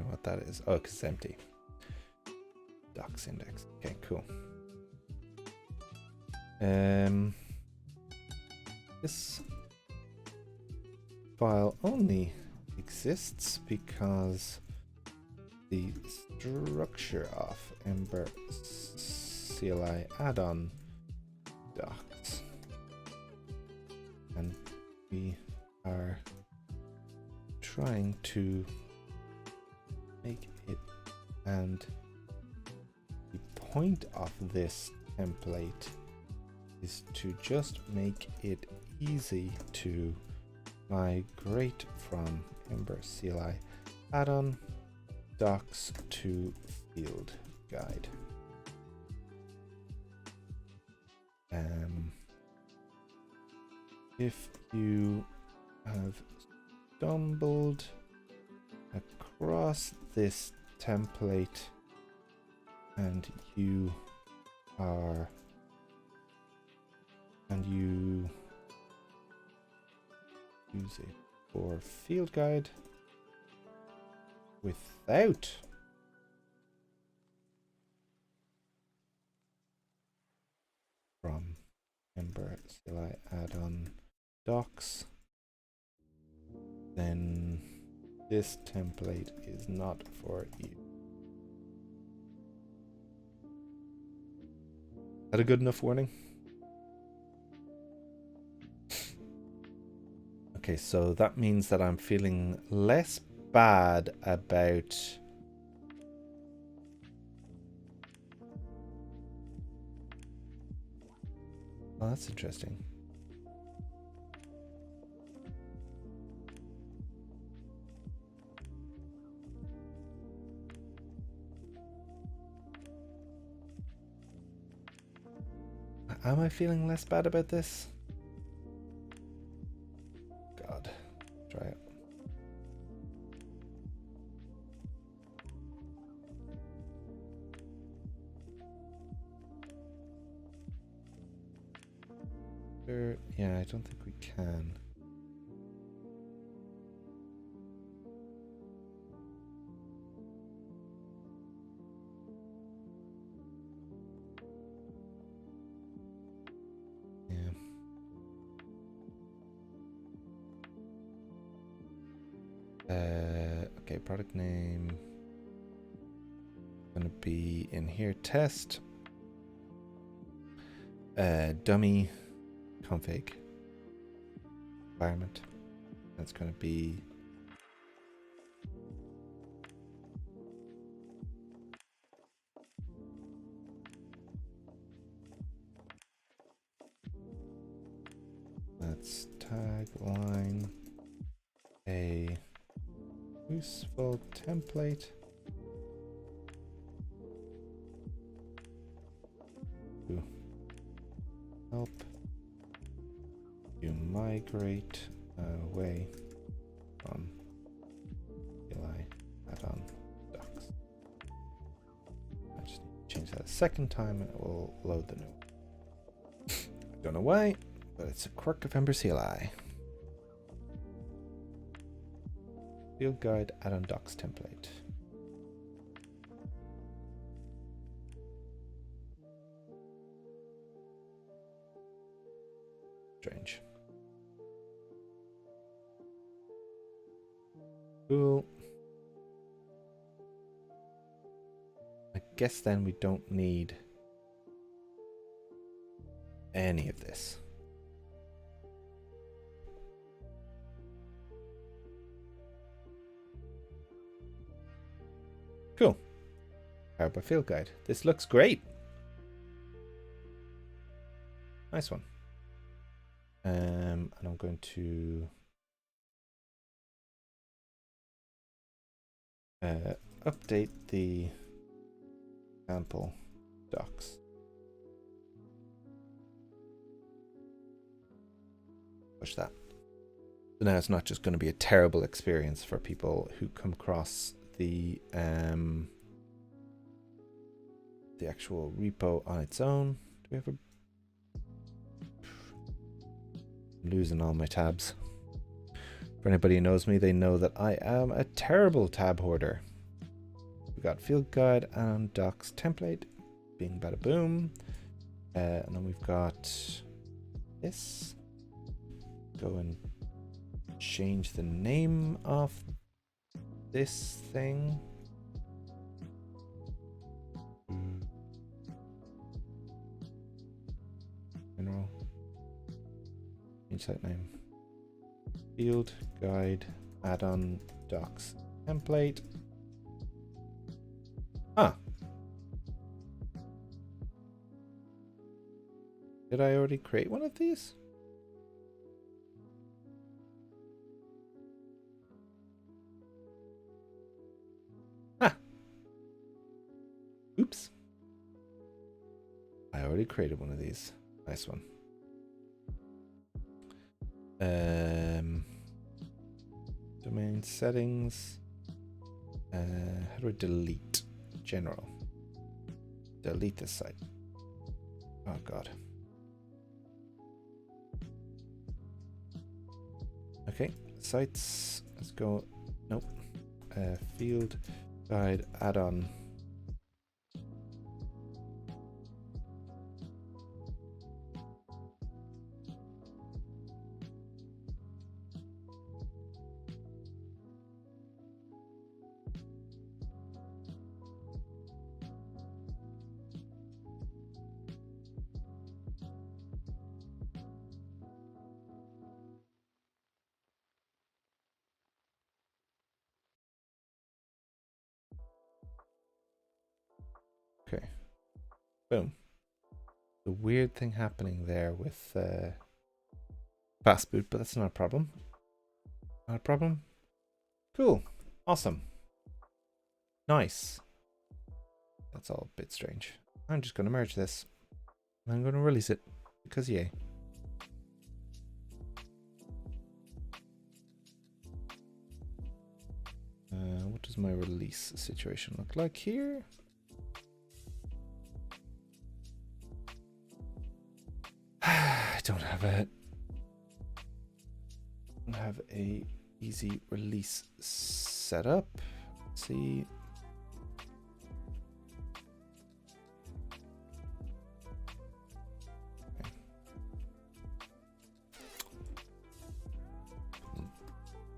what that is. Oh, because it's empty. Docs index. Okay, cool. This file only exists because the structure of EmberCLI addon docs, and we are trying to make it, and the point of this template is to just make it easy to migrate from EmberCLI addon docs to field guide. If you have stumbled across this template and you use it for field guide without from EmberCLI addon docs, then this template is not for you. Is that a good enough warning? Okay, so that means that I'm feeling less bad about oh, that's interesting. Am I feeling less bad about this? God, try it. Yeah, I don't think we can. Okay, product name. Gonna be in here, test. Dummy config environment. That's gonna be that's tagline a useful template to help you migrate away from CLI add-on docs. I just need to change that a second time and it will load the new one. I don't know why, but it's a quirk of EmberCLI. Field guide addon-docs template. Strange. Cool. I guess then we don't need any of this. Cool. Powered by Field Guide. This looks great. Nice one. And I'm going to update the sample docs. Push that. So now it's not just going to be a terrible experience for people who come across the actual repo on its own. Do we have a... I'm losing all my tabs. For anybody who knows me, they know that I am a terrible tab hoarder. We've got field guide and docs template, bing bada boom. And then we've got this. Go and change the name of this thing. General. Change that name. Field guide add-on docs template. Ah. Did I already create one of these? Ah. Oops. I already created one of these. Nice one. Domain settings. How do I delete? General. Delete this site. Oh god. Okay, sites. Let's go. Nope. Field guide add-on. Okay. Boom. The weird thing happening there with fast boot, but that's not a problem. Not a problem. Cool. Awesome. Nice. That's all a bit strange. I'm just going to merge this. I'm going to release it because yay. What does my release situation look like here? I don't have a easy release setup. Let's see.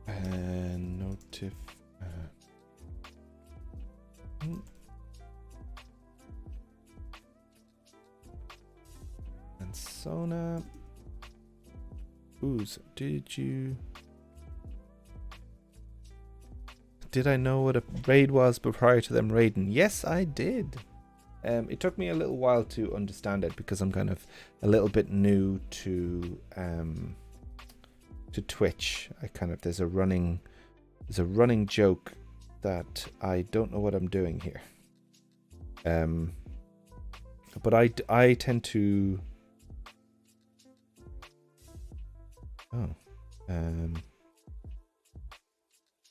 And notif. And Sona. Ooze, did I know what a raid was prior to them raiding? Yes, I did. It took me a little while to understand it because I'm kind of a little bit new to Twitch. There's a running joke that I don't know what I'm doing here. But I tend to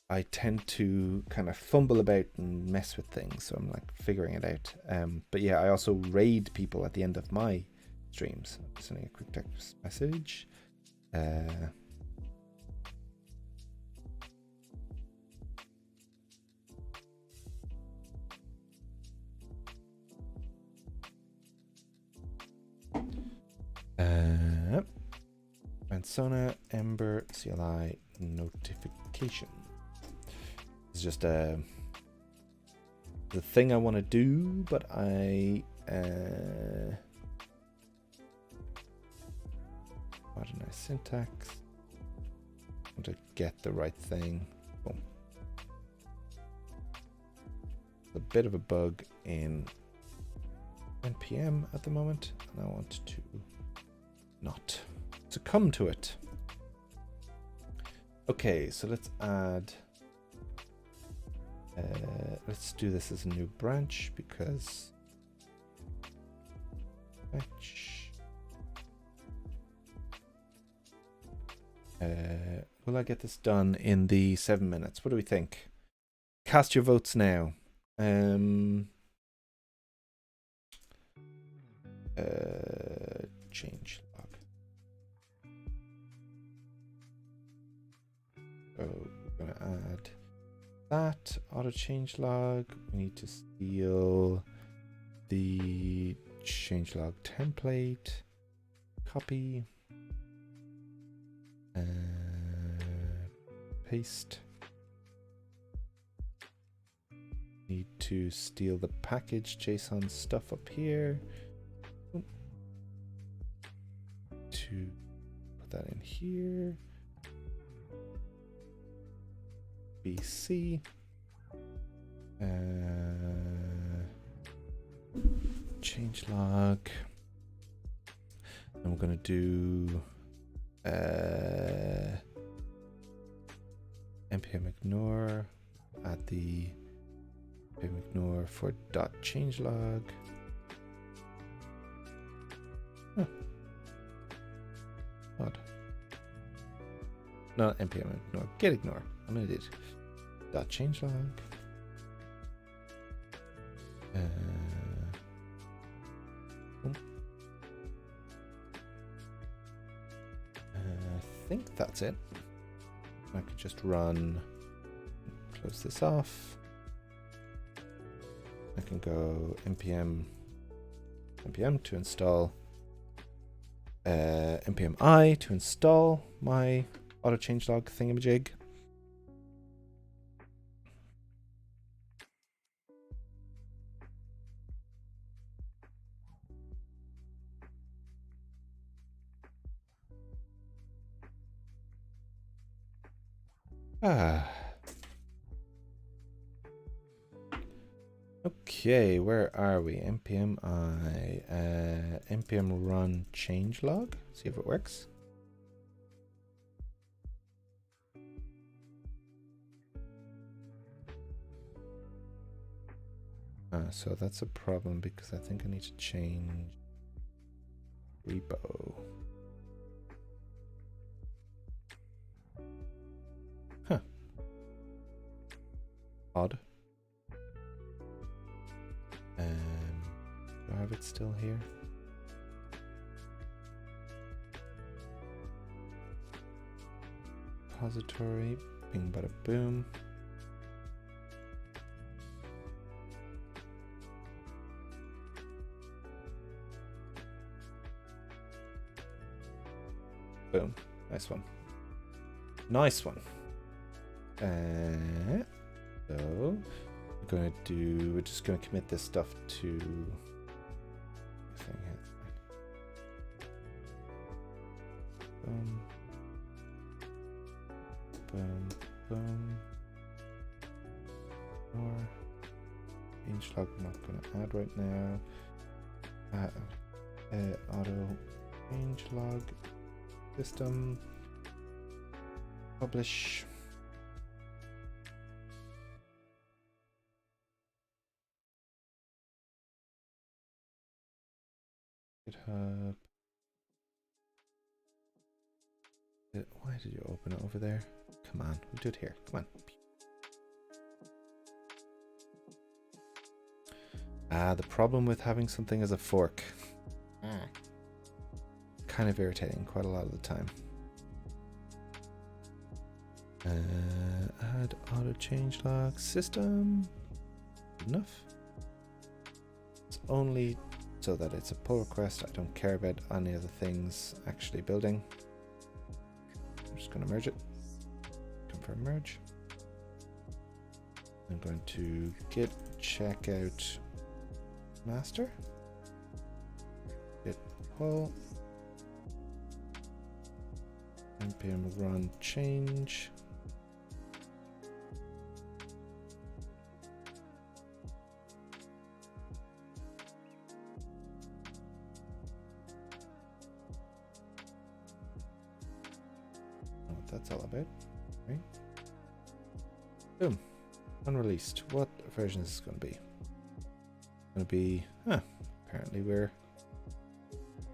I tend to kind of fumble about and mess with things, so I'm like figuring it out. But yeah, I also raid people at the end of my streams. I'm sending a quick text message. Sona Ember CLI notification. It's just the thing I want to do, but I modernize syntax. I want to get the right thing. Boom. A bit of a bug in npm at the moment, and I want to not succumb to it. Okay, so let's add. Let's do this as a new branch because fetch. Will I get this done in the 7 minutes? What do we think? Cast your votes now. Change log. So we're going to add that auto change log. We need to steal the change log template, copy, paste. Need to steal the package JSON stuff up here. To put that in here. BC. Change log. And we're going to do npm ignore at the npm ignore for dot change log. Huh. Odd. Not npm ignore, get ignore. I'm an idiot. Dot change log. I think that's it. I could just run, close this off. I can go npm to install npm I to install my auto changelog thingamajig. Okay, where are we? npm I, npm run changelog. See if it works. So that's a problem because I think I need to change repo. Huh. Odd. Do I have it still here? Repository, bing bada boom. Boom. Nice one. Nice one. So we're just gonna commit this stuff to boom. Boom, boom. More changelog I'm not gonna add right now. Auto changelog system. Publish. GitHub. Why did you open it over there? Come on, we'll do it here. Come on. The problem with having something as a fork. Kind of irritating quite a lot of the time. Add auto changelog system. Good enough. It's only so that it's a pull request. I don't care about any other things actually building. I'm just going to merge it. Confirm merge. I'm going to git checkout master. Git pull. npm run change. That's all about, right? Boom. Unreleased. What version is this going to be? It's going to be, apparently we're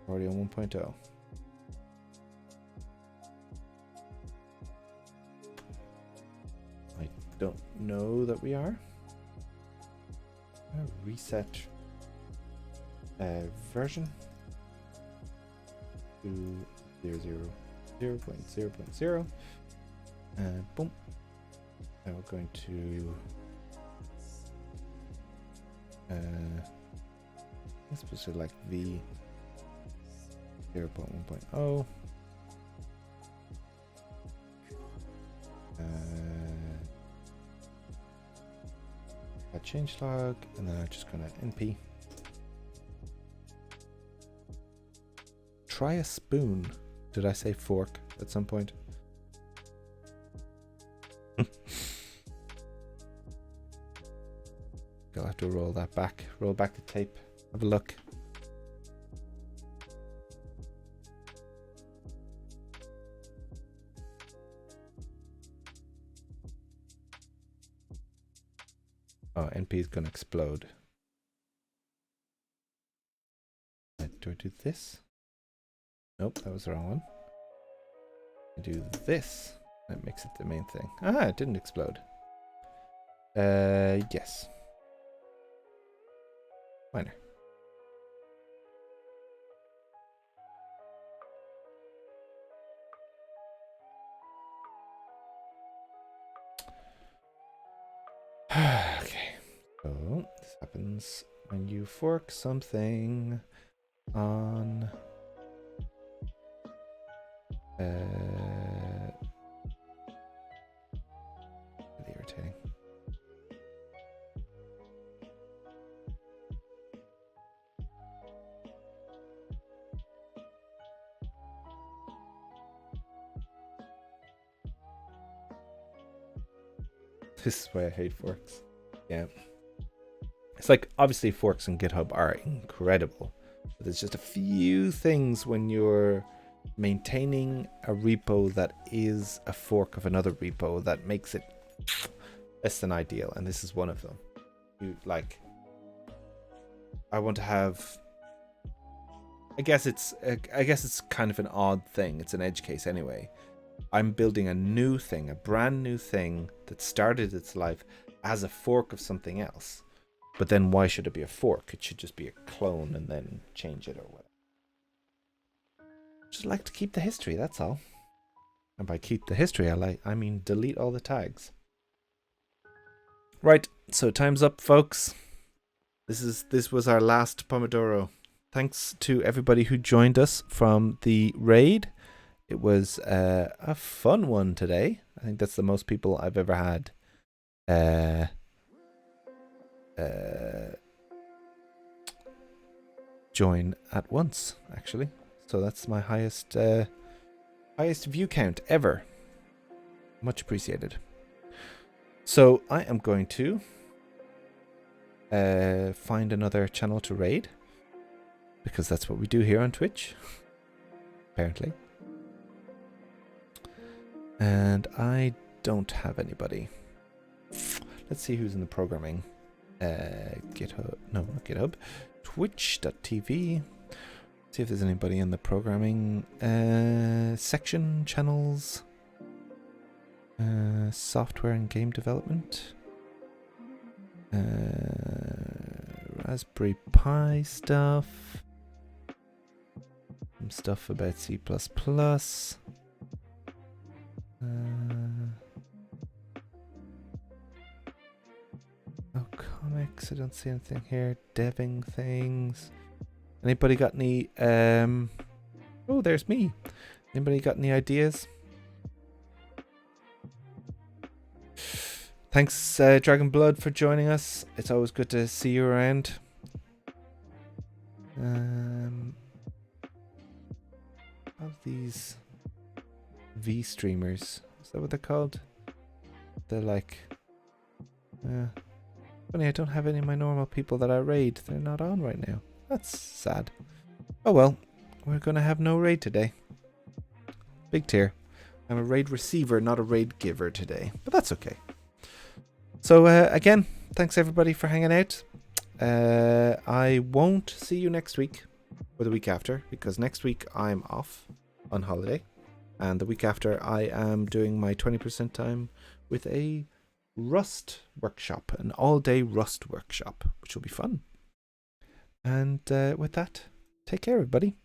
already on 1.0. I don't know that we are. Reset version to 0.0.0, and boom. Now we're going to it's supposed to like v 0.1.0. Changelog, and then I'm just gonna np try a spoon. Did I say fork at some point? I'll have to roll that back. Roll back the tape. Have a look. Oh, NP is going to explode. Do I do this? Nope, that was the wrong one. I do this. That makes it the main thing. Ah, it didn't explode. Yes. Minor. Okay. So this happens when you fork something on really irritating. This is why I hate forks. Yeah. It's like, obviously forks in GitHub are incredible. But there's just a few things when you're maintaining a repo that is a fork of another repo that makes it less than ideal. And this is one of them. You like, I want to have guess it's kind of an odd thing. It's an edge case anyway. I'm building a new thing, a brand new thing that started its life as a fork of something else. But then why should it be a fork? It should just be a clone and then change it or whatever. Just like to keep the history, that's all. And by keep the history, I mean delete all the tags. Right, so time's up, folks. This was our last Pomodoro. Thanks to everybody who joined us from the raid. It was a fun one today. I think that's the most people I've ever had join at once, actually. So that's my highest view count ever. Much appreciated. So I am going to find another channel to raid, because that's what we do here on Twitch, apparently. And I don't have anybody. Let's see who's in the programming. GitHub, no, not GitHub. Twitch.tv. See if there's anybody in the programming section, channels, software and game development, Raspberry Pi stuff, some stuff about C++. Oh, comics, I don't see anything here. Deving things. Anybody got any oh, there's me. Anybody got any ideas? Thanks, Dragon Blood, for joining us. It's always good to see you around. All these V streamers, is that what they're called? They're like, funny, I don't have any of my normal people that I raid. They're not on right now. That's sad. Oh well, we're gonna have no raid today. Big tear. I'm a raid receiver, not a raid giver today, but that's okay. So again, thanks everybody for hanging out. I won't see you next week or the week after, because next week I'm off on holiday, and the week after I am doing my 20% time with a Rust workshop, an all-day Rust workshop, which will be fun. And with that, take care, everybody.